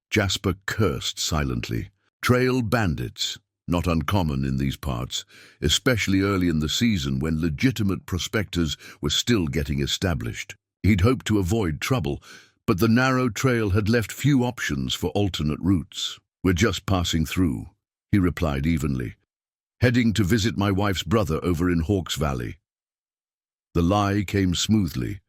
Jasper cursed silently. Trail bandits, not uncommon in these parts, especially early in the season when legitimate prospectors were still getting established. He'd hoped to avoid trouble, but the narrow trail had left few options for alternate routes. "We're just passing through," he replied evenly. "Heading to visit my wife's brother over in Hawks Valley." The lie came smoothly,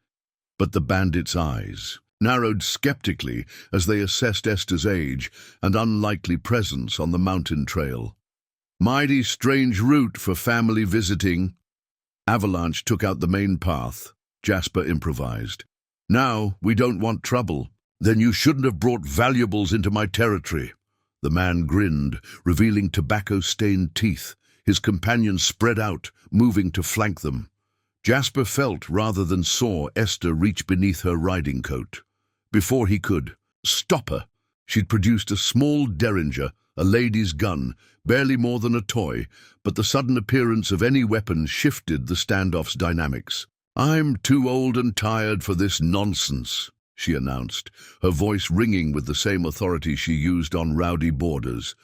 but the bandits' eyes narrowed skeptically as they assessed Esther's age and unlikely presence on the mountain trail. "Mighty strange route for family visiting." Avalanche took out the main path, Jasper improvised. Now we don't want trouble. Then you shouldn't have brought valuables into my territory. The man grinned, revealing tobacco-stained teeth. His companions spread out, moving to flank them. Jasper felt rather than saw Esther reach beneath her riding coat. Before he could stop her, she'd produced a small derringer, a lady's gun, barely more than a toy, but the sudden appearance of any weapon shifted the standoff's dynamics. "I'm too old and tired for this nonsense," she announced, her voice ringing with the same authority she used on rowdy borders.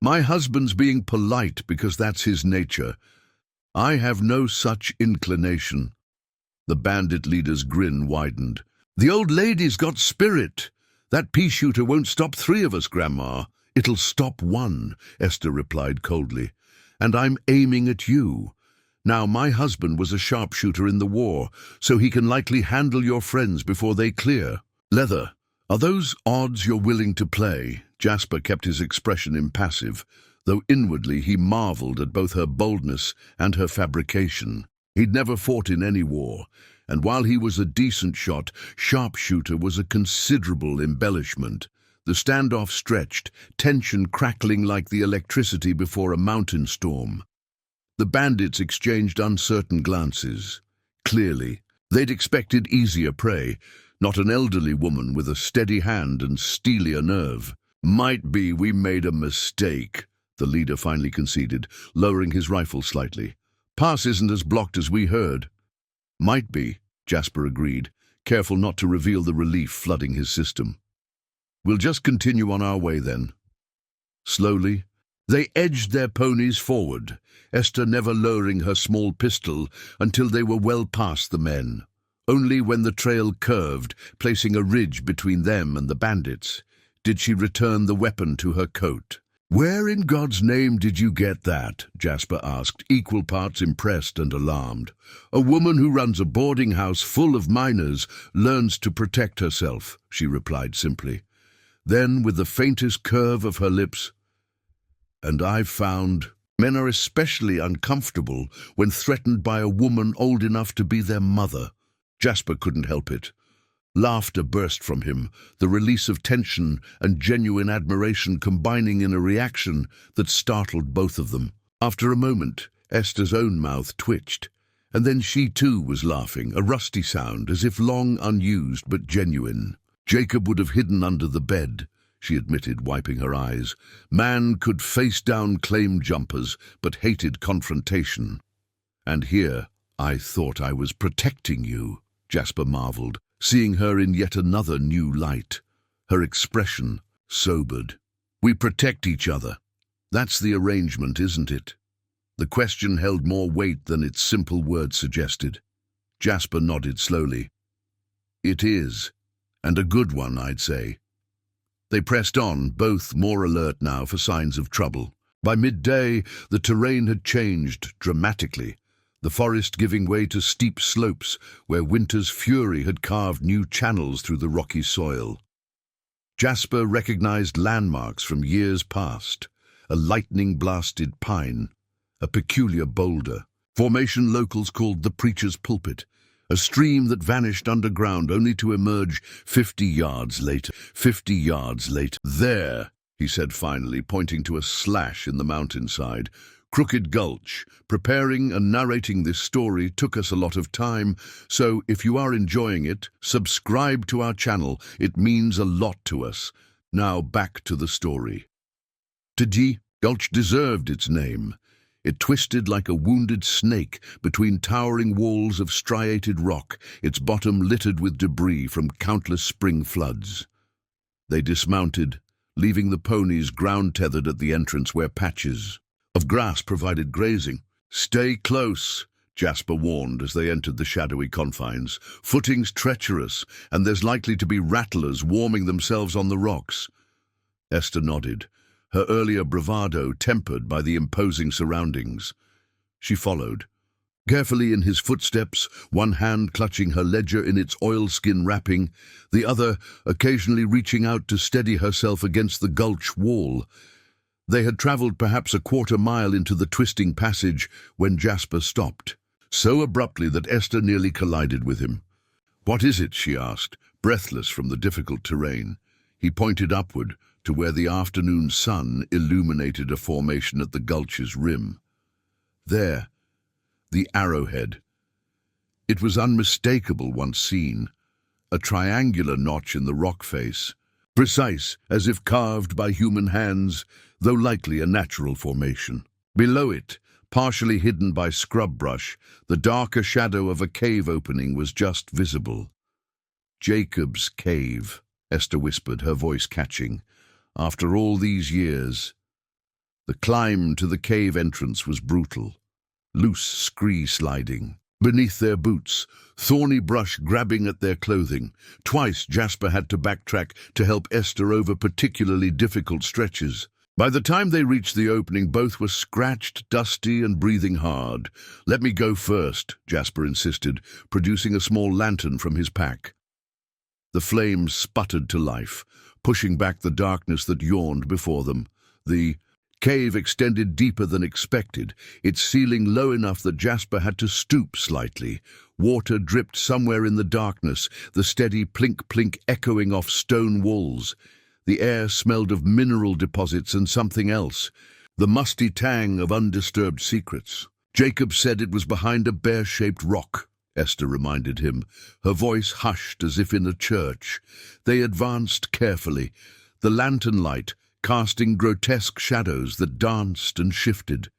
"My husband's being polite because that's his nature. I have no such inclination." The bandit leader's grin widened. "The old lady's got spirit. That pea-shooter won't stop 3 of us, Grandma. It'll stop 1, Esther replied coldly. "And I'm aiming at you. Now, my husband was a sharpshooter in the war, so he can likely handle your friends before they clear. Leather, are those odds you're willing to play?" Jasper kept his expression impassive, though inwardly he marveled at both her boldness and her fabrication. He'd never fought in any war, and while he was a decent shot, sharpshooter was a considerable embellishment. The standoff stretched, tension crackling like the electricity before a mountain storm. The bandits exchanged uncertain glances. Clearly, they'd expected easier prey, not an elderly woman with a steady hand and steelier nerve. "Might be we made a mistake," the leader finally conceded, lowering his rifle slightly. "Pass isn't as blocked as we heard." "Might be," Jasper agreed, careful not to reveal the relief flooding his system. "We'll just continue on our way then." Slowly, they edged their ponies forward, Esther never lowering her small pistol until they were well past the men. Only when the trail curved, placing a ridge between them and the bandits, did she return the weapon to her coat. "Where in God's name did you get that?" Jasper asked, equal parts impressed and alarmed. "A woman who runs a boarding house full of minors learns to protect herself," she replied simply. Then, with the faintest curve of her lips, "And I've found men are especially uncomfortable when threatened by a woman old enough to be their mother." Jasper couldn't help it. Laughter burst from him, the release of tension and genuine admiration combining in a reaction that startled both of them. After a moment, Esther's own mouth twitched, and then she too was laughing, a rusty sound, as if long unused but genuine. "Jacob would have hidden under the bed," she admitted, wiping her eyes. "Man could face down claim jumpers, but hated confrontation." "And here, I thought I was protecting you," Jasper marveled, seeing her in yet another new light. Her expression sobered. "We protect each other. That's the arrangement, isn't it?" The question held more weight than its simple words suggested. Jasper nodded slowly. "It is. And a good one, I'd say." They pressed on, both more alert now for signs of trouble. By midday, the terrain had changed dramatically, the forest giving way to steep slopes where winter's fury had carved new channels through the rocky soil. Jasper recognized landmarks from years past, a lightning-blasted pine, a peculiar boulder, formation locals called the Preacher's Pulpit, a stream that vanished underground only to emerge 50 yards later. 50 yards later. "There," he said finally, pointing to a slash in the mountainside. "Crooked Gulch. Preparing and narrating this story took us a lot of time, so if you are enjoying it, subscribe to our channel. It means a lot to us. Now back to the story." Tiji Gulch deserved its name. It twisted like a wounded snake between towering walls of striated rock, its bottom littered with debris from countless spring floods. They dismounted, leaving the ponies ground-tethered at the entrance where patches of grass provided grazing. "Stay close," Jasper warned as they entered the shadowy confines. "Footing's treacherous, and there's likely to be rattlers warming themselves on the rocks." Esther nodded, her earlier bravado tempered by the imposing surroundings. She followed, carefully in his footsteps, one hand clutching her ledger in its oilskin wrapping, the other occasionally reaching out to steady herself against the gulch wall. They had traveled perhaps a quarter-mile into the twisting passage when Jasper stopped, so abruptly that Esther nearly collided with him. "What is it?" she asked, breathless from the difficult terrain. He pointed upward to where the afternoon sun illuminated a formation at the gulch's rim. There, the arrowhead. It was unmistakable once seen, a triangular notch in the rock face, precise as if carved by human hands, though likely a natural formation. Below it, partially hidden by scrub brush, the darker shadow of a cave opening was just visible. "Jacob's cave," Esther whispered, her voice catching. "After all these years." The climb to the cave entrance was brutal. Loose scree sliding beneath their boots, thorny brush grabbing at their clothing. Twice Jasper had to backtrack to help Esther over particularly difficult stretches. By the time they reached the opening, both were scratched, dusty, and breathing hard. "Let me go first," Jasper insisted, producing a small lantern from his pack. The flames sputtered to life, pushing back the darkness that yawned before them. The cave extended deeper than expected, its ceiling low enough that Jasper had to stoop slightly. Water dripped somewhere in the darkness, the steady plink-plink echoing off stone walls. The air smelled of mineral deposits and something else, the musty tang of undisturbed secrets. "Jacob said it was behind a bear-shaped rock," Esther reminded him, her voice hushed as if in a church. They advanced carefully, the lantern light casting grotesque shadows that danced and shifted.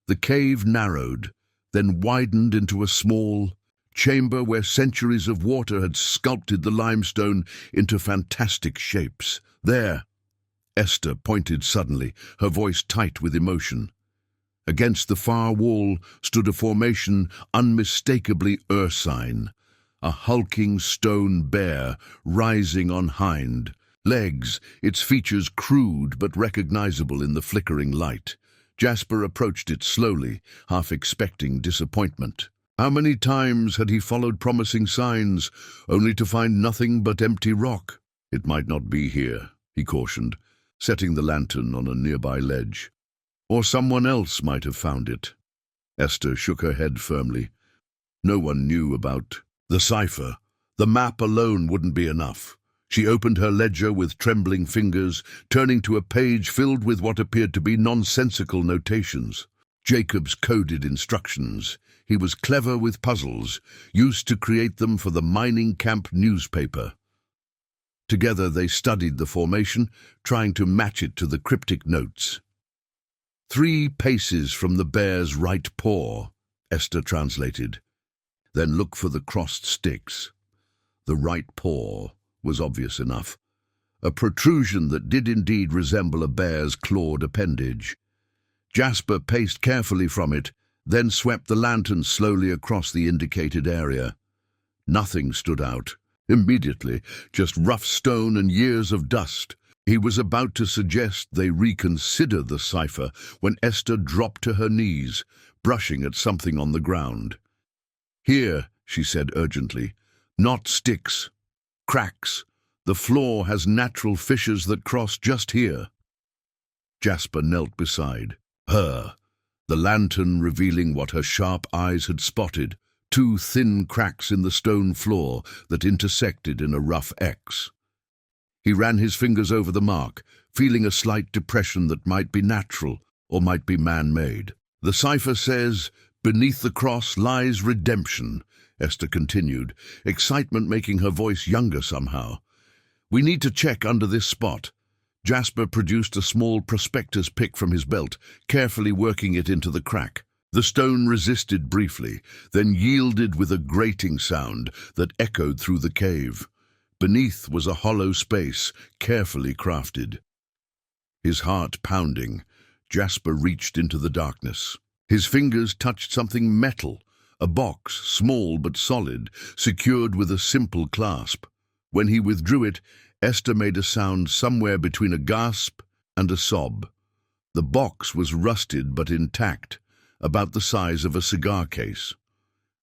The cave narrowed, then widened into a small chamber where centuries of water had sculpted the limestone into fantastic shapes. "There," Esther pointed suddenly, her voice tight with emotion. Against the far wall stood a formation unmistakably ursine, a hulking stone bear rising on hind legs, its features crude but recognizable in the flickering light. Jasper approached it slowly, half expecting disappointment. How many times had he followed promising signs, only to find nothing but empty rock? "It might not be here," he cautioned, setting the lantern on a nearby ledge. "Or someone else might have found it." Esther shook her head firmly. No one knew about the cipher. The map alone wouldn't be enough. She opened her ledger with trembling fingers, turning to a page filled with what appeared to be nonsensical notations. Jacob's coded instructions. He was clever with puzzles, used to create them for the mining camp newspaper. Together they studied the formation, trying to match it to the cryptic notes. 3 paces from the bear's right paw," Esther translated. "Then look for the crossed sticks." The right paw was obvious enough, a protrusion that did indeed resemble a bear's clawed appendage. Jasper paced carefully from it, then swept the lantern slowly across the indicated area. Nothing stood out. Immediately, just rough stone and years of dust. He was about to suggest they reconsider the cipher when Esther dropped to her knees, brushing at something on the ground. "Here," she said urgently, "not sticks. Cracks. The floor has natural fissures that cross just here." Jasper knelt beside her, the lantern revealing what her sharp eyes had spotted, 2 thin cracks in the stone floor that intersected in a rough X. He ran his fingers over the mark, feeling a slight depression that might be natural or might be man-made. "The cipher says, 'Beneath the cross lies redemption,'" Esther continued, excitement making her voice younger somehow. "We need to check under this spot." Jasper produced a small Prospector's pick from his belt, carefully working it into the crack. The stone resisted briefly, then yielded with a grating sound that echoed through the cave. Beneath was a hollow space, carefully crafted. His heart pounding, Jasper reached into the darkness. His fingers touched something metal, a box, small but solid, secured with a simple clasp. When he withdrew it, Esther made a sound somewhere between a gasp and a sob. The box was rusted but intact, about the size of a cigar case.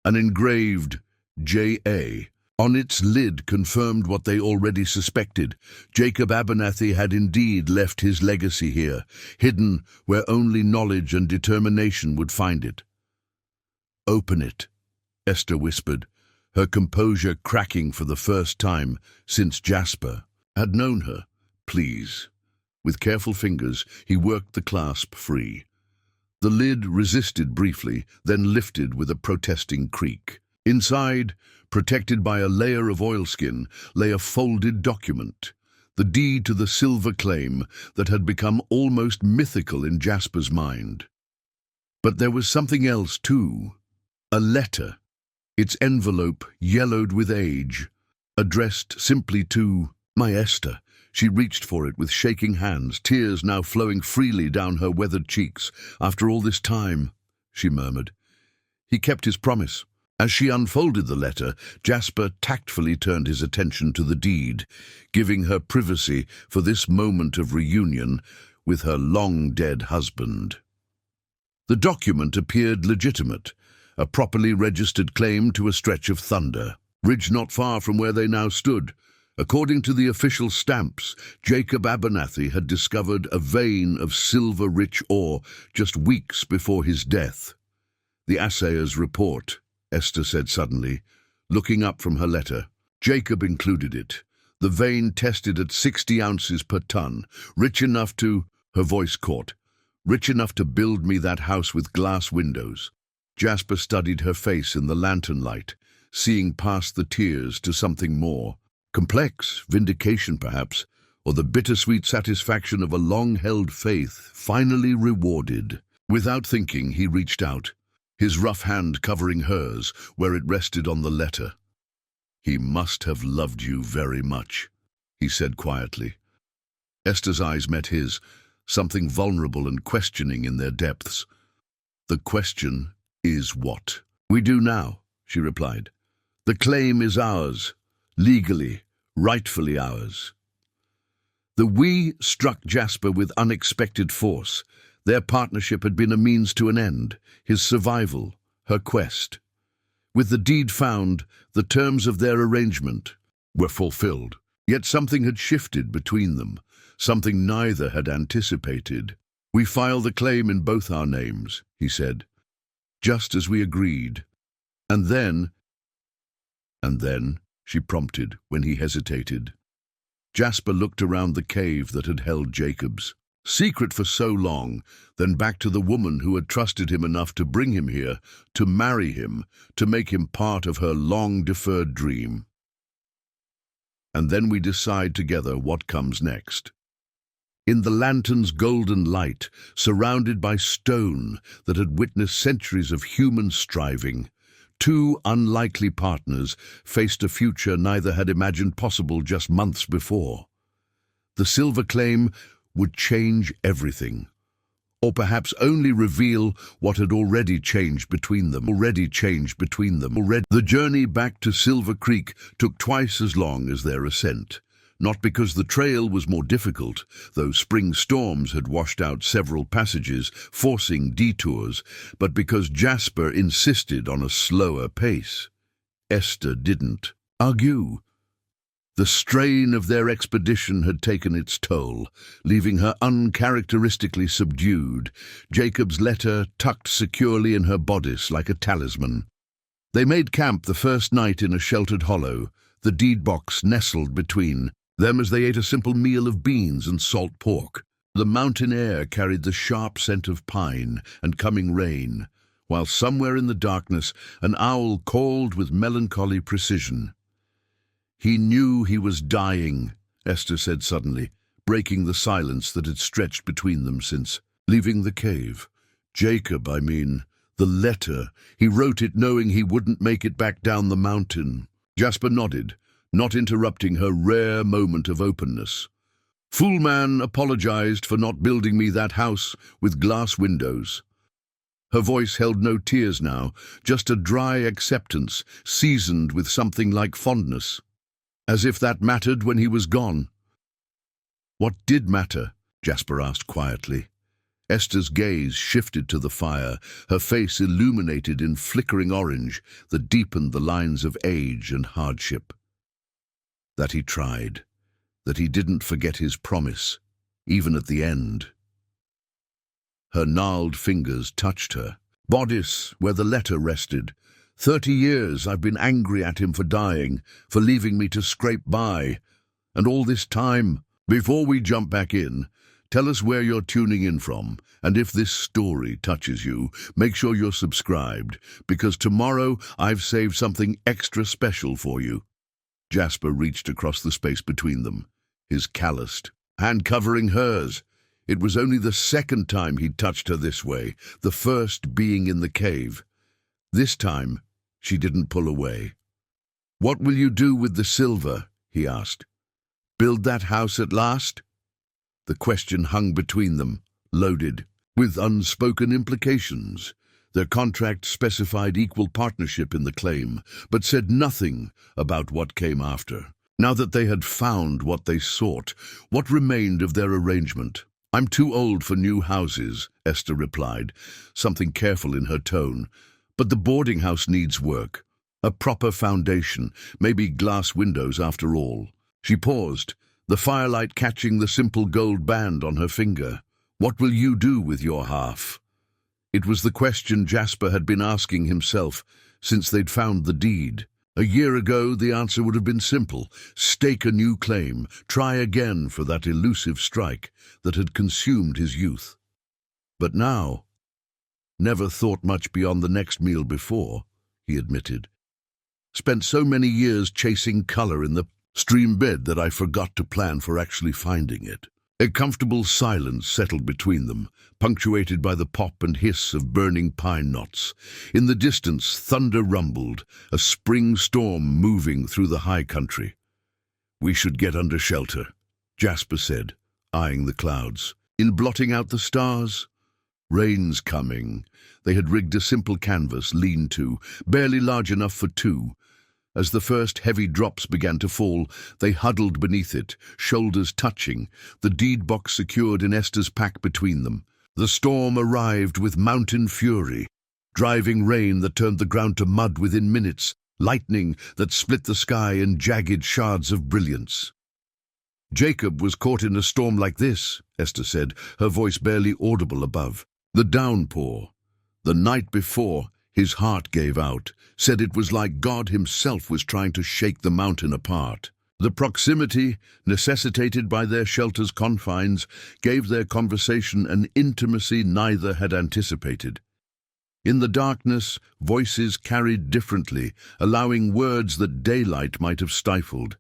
An engraved J.A. on its lid confirmed what they already suspected. Jacob Abernathy had indeed left his legacy here, hidden where only knowledge and determination would find it. "Open it," Esther whispered, her composure cracking for the first time since Jasper had known her. Please. With careful fingers, he worked the clasp free. The lid resisted briefly, then lifted with a protesting creak. Inside, protected by a layer of oilskin, lay a folded document, the deed to the silver claim that had become almost mythical in Jasper's mind. But there was something else too. A letter, its envelope yellowed with age, addressed simply to "My Esther." She reached for it with shaking hands, tears now flowing freely down her weathered cheeks. "After all this time," she murmured. He kept his promise. As she unfolded the letter, Jasper tactfully turned his attention to the deed, giving her privacy for this moment of reunion with her long-dead husband. The document appeared legitimate, a properly registered claim to a stretch of thunder, ridge not far from where they now stood. According to the official stamps, Jacob Abernathy had discovered a vein of silver-rich ore just weeks before his death. "The assayer's report," Esther said suddenly, looking up from her letter. "Jacob included it. The vein tested at 60 ounces per ton, rich enough to," her voice caught, "rich enough to build me that house with glass windows." Jasper studied her face in the lantern light, seeing past the tears to something more. Complex, vindication perhaps, or the bittersweet satisfaction of a long-held faith finally rewarded. Without thinking, he reached out, his rough hand covering hers where it rested on the letter. "He must have loved you very much," he said quietly. Esther's eyes met his, something vulnerable and questioning in their depths. "The question is what we do now," she replied. "The claim is ours, legally, rightfully ours." The "we" struck Jasper with unexpected force. Their partnership had been a means to an end, his survival, her quest. With the deed found, the terms of their arrangement were fulfilled. Yet something had shifted between them, something neither had anticipated. "We file the claim in both our names," he said, "just as we agreed. And then," she prompted when he hesitated. Jasper looked around the cave that had held Jacob's secret for so long, then back to the woman who had trusted him enough to bring him here, to marry him, to make him part of her long-deferred dream. "And then we decide together what comes next." In the lantern's golden light, surrounded by stone that had witnessed centuries of human striving, two unlikely partners faced a future neither had imagined possible just months before. The silver claim would change everything, or perhaps only reveal what had already changed between them. The journey back to Silver Creek took twice as long as their ascent. Not because the trail was more difficult, though spring storms had washed out several passages, forcing detours, but because Jasper insisted on a slower pace. Esther didn't argue. The strain of their expedition had taken its toll, leaving her uncharacteristically subdued, Jacob's letter tucked securely in her bodice like a talisman. They made camp the first night in a sheltered hollow, the deed box nestled between them as they ate a simple meal of beans and salt pork. The mountain air carried the sharp scent of pine and coming rain, while somewhere in the darkness an owl called with melancholy precision. "He knew he was dying," Esther said suddenly, breaking the silence that had stretched between them since leaving the cave. "Jacob, I mean. The letter. He wrote it knowing he wouldn't make it back down the mountain." Jasper nodded, not interrupting her rare moment of openness. "Fool man apologized for not building me that house with glass windows." Her voice held no tears now, just a dry acceptance, seasoned with something like fondness. As if that mattered when he was gone. "What did matter?" Jasper asked quietly. Esther's gaze shifted to the fire, her face illuminated in flickering orange that deepened the lines of age and hardship. That he tried, that he didn't forget his promise, even at the end. Her gnarled fingers touched her bodice where the letter rested, 30 years I've been angry at him for dying, for leaving me to scrape by. And all this time, before we jump back in, tell us where you're tuning in from, and if this story touches you, make sure you're subscribed, because tomorrow I've saved something extra special for you. Jasper reached across the space between them, his calloused hand covering hers. It was only the second time he'd touched her this way, the first being in the cave. This time, she didn't pull away. "What will you do with the silver?" he asked. "Build that house at last?" The question hung between them, loaded, with unspoken implications. Their contract specified equal partnership in the claim, but said nothing about what came after. Now that they had found what they sought, what remained of their arrangement? "I'm too old for new houses," Esther replied, something careful in her tone. "But the boarding house needs work. A proper foundation, maybe glass windows after all." She paused, the firelight catching the simple gold band on her finger. "What will you do with your half?" It was the question Jasper had been asking himself since they'd found the deed. A year ago, the answer would have been simple: stake a new claim, try again for that elusive strike that had consumed his youth. But now, "Never thought much beyond the next meal before," he admitted. "Spent so many years chasing color in the stream bed that I forgot to plan for actually finding it." A comfortable silence settled between them, punctuated by the pop and hiss of burning pine knots. In the distance, thunder rumbled, a spring storm moving through the high country. "We should get under shelter," Jasper said, eyeing the clouds. "In blotting out the stars?" "Rain's coming." They had rigged a simple canvas lean-to, barely large enough for two. As the first heavy drops began to fall, they huddled beneath it, shoulders touching, the deed box secured in Esther's pack between them. The storm arrived with mountain fury, driving rain that turned the ground to mud within minutes, lightning that split the sky in jagged shards of brilliance. "Jacob was caught in a storm like this," Esther said, her voice barely audible above. "The downpour. The night before, his heart gave out, said it was like God himself was trying to shake the mountain apart. The proximity, necessitated by their shelter's confines, gave their conversation an intimacy neither had anticipated. In the darkness, voices carried differently, allowing words that daylight might have stifled.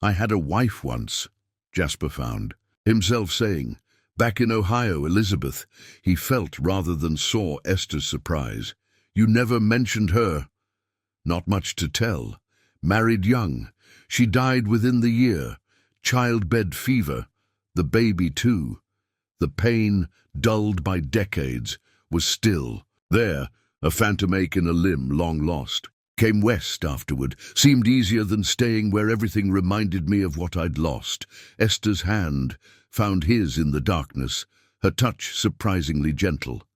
"I had a wife once," Jasper found himself saying. Back in Ohio, Elizabeth, he felt rather than saw Esther's surprise. "You never mentioned her." "Not much to tell. Married young. She died within the year. Childbed fever. The baby, too. The pain, dulled by decades, was still there, a phantom ache in a limb long lost. Came west afterward. Seemed easier than staying where everything reminded me of what I'd lost." Esther's hand found his in the darkness, her touch surprisingly gentle.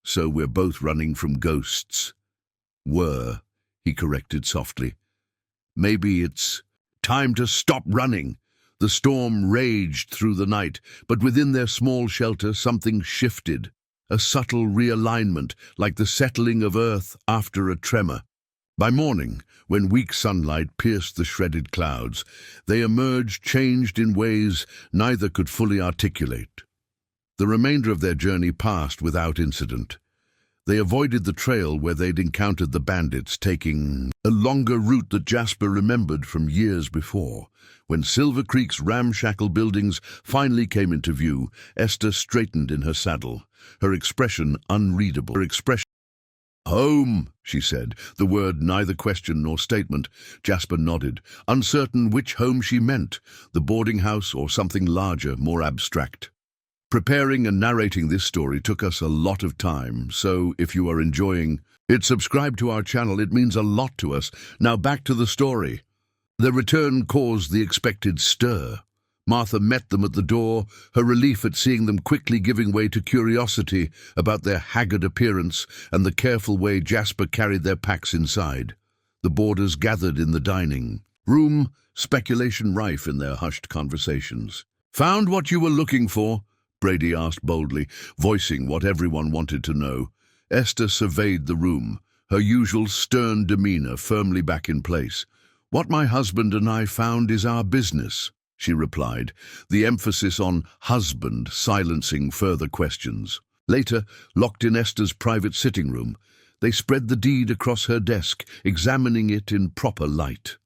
"So we're both running from ghosts." "Were," he corrected softly. "Maybe it's time to stop running." The storm raged through the night, but within their small shelter something shifted, a subtle realignment, like the settling of earth after a tremor. By morning, when weak sunlight pierced the shredded clouds, they emerged changed in ways neither could fully articulate. The remainder of their journey passed without incident. They avoided the trail where they'd encountered the bandits, taking a longer route that Jasper remembered from years before. When Silver Creek's ramshackle buildings finally came into view, Esther straightened in her saddle, her expression unreadable. "Home," she said, the word neither question nor statement. Jasper nodded, uncertain which home she meant, the boarding house or something larger, more abstract. Preparing and narrating this story took us a lot of time, so if you are enjoying it, subscribe to our channel. It means a lot to us. Now back to the story. Their return caused the expected stir. Martha met them at the door, her relief at seeing them quickly giving way to curiosity about their haggard appearance and the careful way Jasper carried their packs inside. The boarders gathered in the dining room, speculation rife in their hushed conversations. "Found what you were looking for?" Brady asked boldly, voicing what everyone wanted to know. Esther surveyed the room, her usual stern demeanor firmly back in place. "What my husband and I found is our business," she replied, the emphasis on husband silencing further questions. Later, locked in Esther's private sitting room, they spread the deed across her desk, examining it in proper light.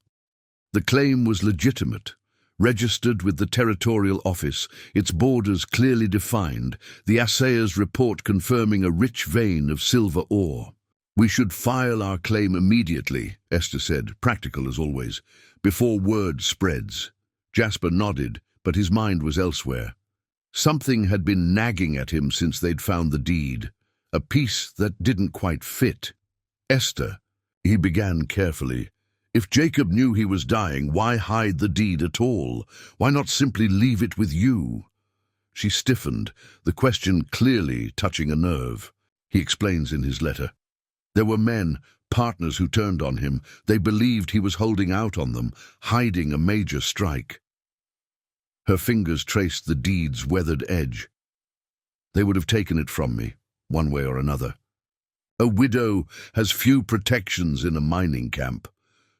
The claim was legitimate, registered with the territorial office, its borders clearly defined, the assayer's report confirming a rich vein of silver ore. "We should file our claim immediately," Esther said, practical as always, "before word spreads." Jasper nodded, but his mind was elsewhere. Something had been nagging at him since they'd found the deed, a piece that didn't quite fit. "Esther," he began carefully, "if Jacob knew he was dying, why hide the deed at all? Why not simply leave it with you?" She stiffened, the question clearly touching a nerve. He explains in his letter. There were men, partners who turned on him. They believed he was holding out on them, hiding a major strike. Her fingers traced the deed's weathered edge. "They would have taken it from me, one way or another. A widow has few protections in a mining camp.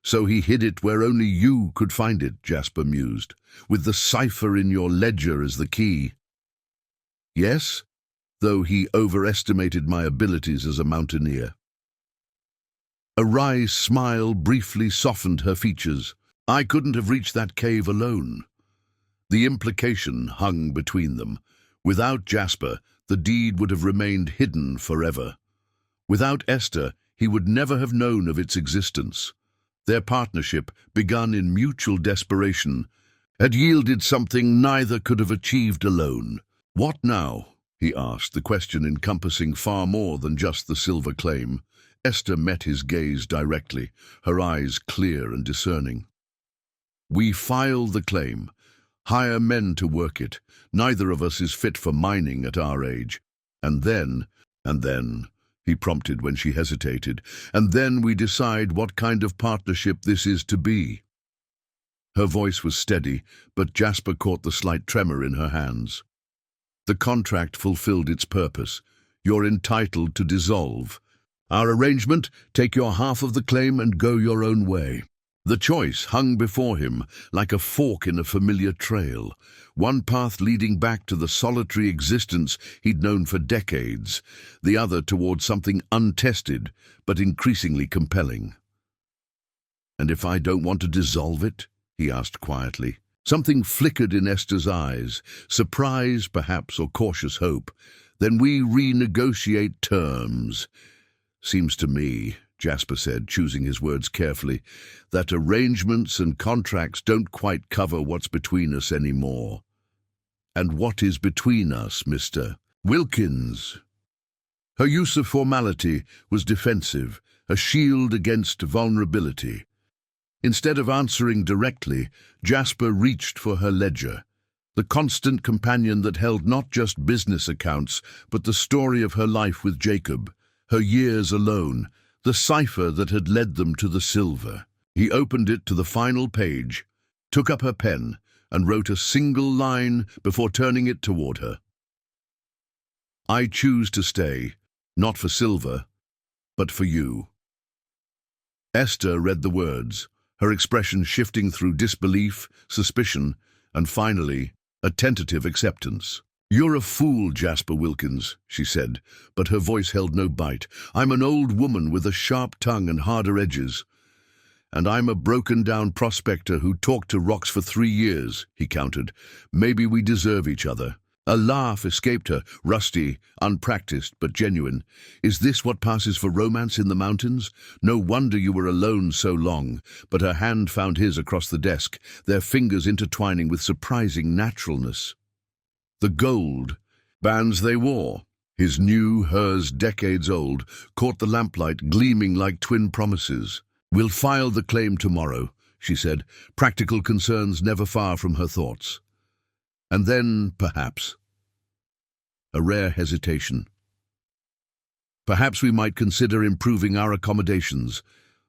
So he hid it where only you could find it," Jasper mused, "with the cipher in your ledger as the key." "Yes, though he overestimated my abilities as a mountaineer." A wry smile briefly softened her features. "I couldn't have reached that cave alone." The implication hung between them. Without Jasper, the deed would have remained hidden forever. Without Esther, he would never have known of its existence. Their partnership, begun in mutual desperation, had yielded something neither could have achieved alone. "What now?" he asked, the question encompassing far more than just the silver claim. Esther met his gaze directly, her eyes clear and discerning. "We file the claim, hire men to work it. Neither of us is fit for mining at our age. And then, he prompted when she hesitated, "and then we decide what kind of partnership this is to be." Her voice was steady, but Jasper caught the slight tremor in her hands. "The contract fulfilled its purpose. You're entitled to dissolve. Our arrangement, take your half of the claim and go your own way." The choice hung before him like a fork in a familiar trail, one path leading back to the solitary existence he'd known for decades, the other toward something untested but increasingly compelling. "And if I don't want to dissolve it?" he asked quietly. Something flickered in Esther's eyes, surprise perhaps or cautious hope. "Then we renegotiate terms. Seems to me," Jasper said, choosing his words carefully, "that arrangements and contracts don't quite cover what's between us anymore." "And what is between us, Mr. Wilkins?" Her use of formality was defensive, a shield against vulnerability. Instead of answering directly, Jasper reached for her ledger, the constant companion that held not just business accounts, but the story of her life with Jacob, her years alone, the cipher that had led them to the silver. He opened it to the final page, took up her pen, and wrote a single line before turning it toward her. "I choose to stay, not for silver, but for you." Esther read the words, her expression shifting through disbelief, suspicion, and finally, a tentative acceptance. "You're a fool, Jasper Wilkins," she said, but her voice held no bite. "I'm an old woman with a sharp tongue and harder edges. And I'm a broken-down prospector who talked to rocks for 3 years," he countered. "Maybe we deserve each other." A laugh escaped her, rusty, unpracticed, but genuine. "Is this what passes for romance in the mountains? No wonder you were alone so long." But her hand found his across the desk, their fingers intertwining with surprising naturalness. The gold bands they wore, his new, hers decades old, caught the lamplight gleaming like twin promises. "We'll file the claim tomorrow," she said, practical concerns never far from her thoughts. "And then, perhaps," a rare hesitation, "perhaps we might consider improving our accommodations.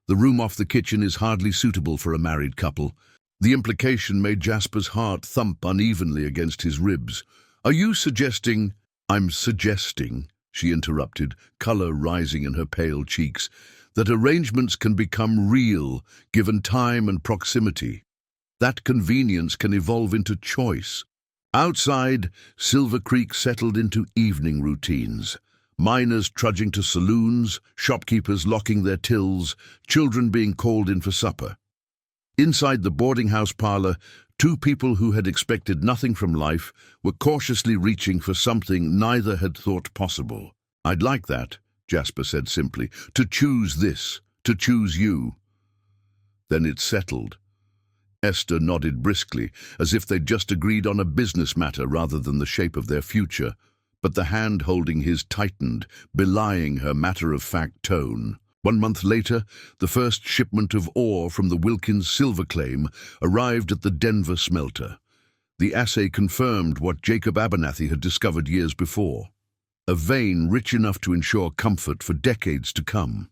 The room off the kitchen is hardly suitable for a married couple." The implication made Jasper's heart thump unevenly against his ribs. "Are you suggesting—" "I'm suggesting," she interrupted, color rising in her pale cheeks, that arrangements can become real given time and proximity. That convenience can evolve into choice. Outside, Silver Creek settled into evening routines. Miners trudging to saloons, shopkeepers locking their tills, children being called in for supper. Inside the boarding house parlor, two people who had expected nothing from life were cautiously reaching for something neither had thought possible. "I'd like that," Jasper said simply, "to choose this, to choose you." Then it settled. Esther nodded briskly, as if they'd just agreed on a business matter rather than the shape of their future, but the hand holding his tightened, belying her matter-of-fact tone. 1 month later, the first shipment of ore from the Wilkins silver claim arrived at the Denver smelter. The assay confirmed what Jacob Abernathy had discovered years before: a vein rich enough to ensure comfort for decades to come.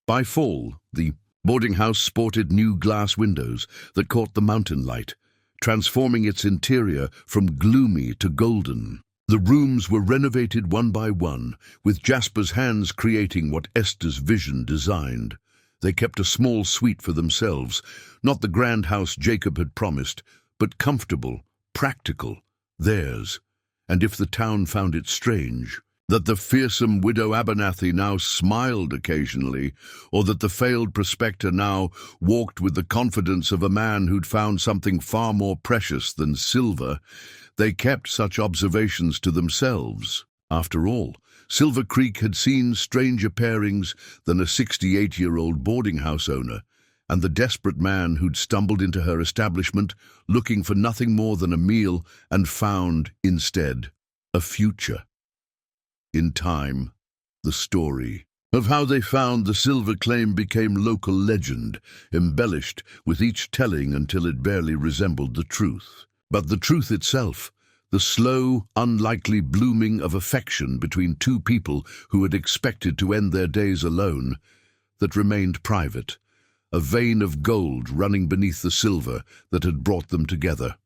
By fall, the boarding house sported new glass windows that caught the mountain light, transforming its interior from gloomy to golden. The rooms were renovated one by one, with Jasper's hands creating what Esther's vision designed. They kept a small suite for themselves, not the grand house Jacob had promised, but comfortable, practical, theirs. And if the town found it strange that the fearsome widow Abernathy now smiled occasionally, or that the failed prospector now walked with the confidence of a man who'd found something far more precious than silver, they kept such observations to themselves. After all, Silver Creek had seen stranger pairings than a 68-year-old boarding house owner, and the desperate man who'd stumbled into her establishment looking for nothing more than a meal and found, instead, a future. In time, the story of how they found the silver claim became local legend, embellished with each telling until it barely resembled the truth. But the truth itself, the slow, unlikely blooming of affection between two people who had expected to end their days alone, that remained private, a vein of gold running beneath the silver that had brought them together.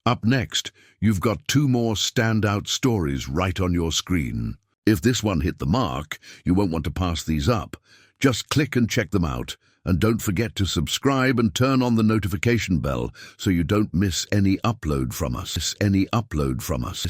Up next, you've got 2 more standout stories right on your screen. If this one hit the mark, you won't want to pass these up. Just click and check them out, and don't forget to subscribe and turn on the notification bell so you don't miss any upload from us.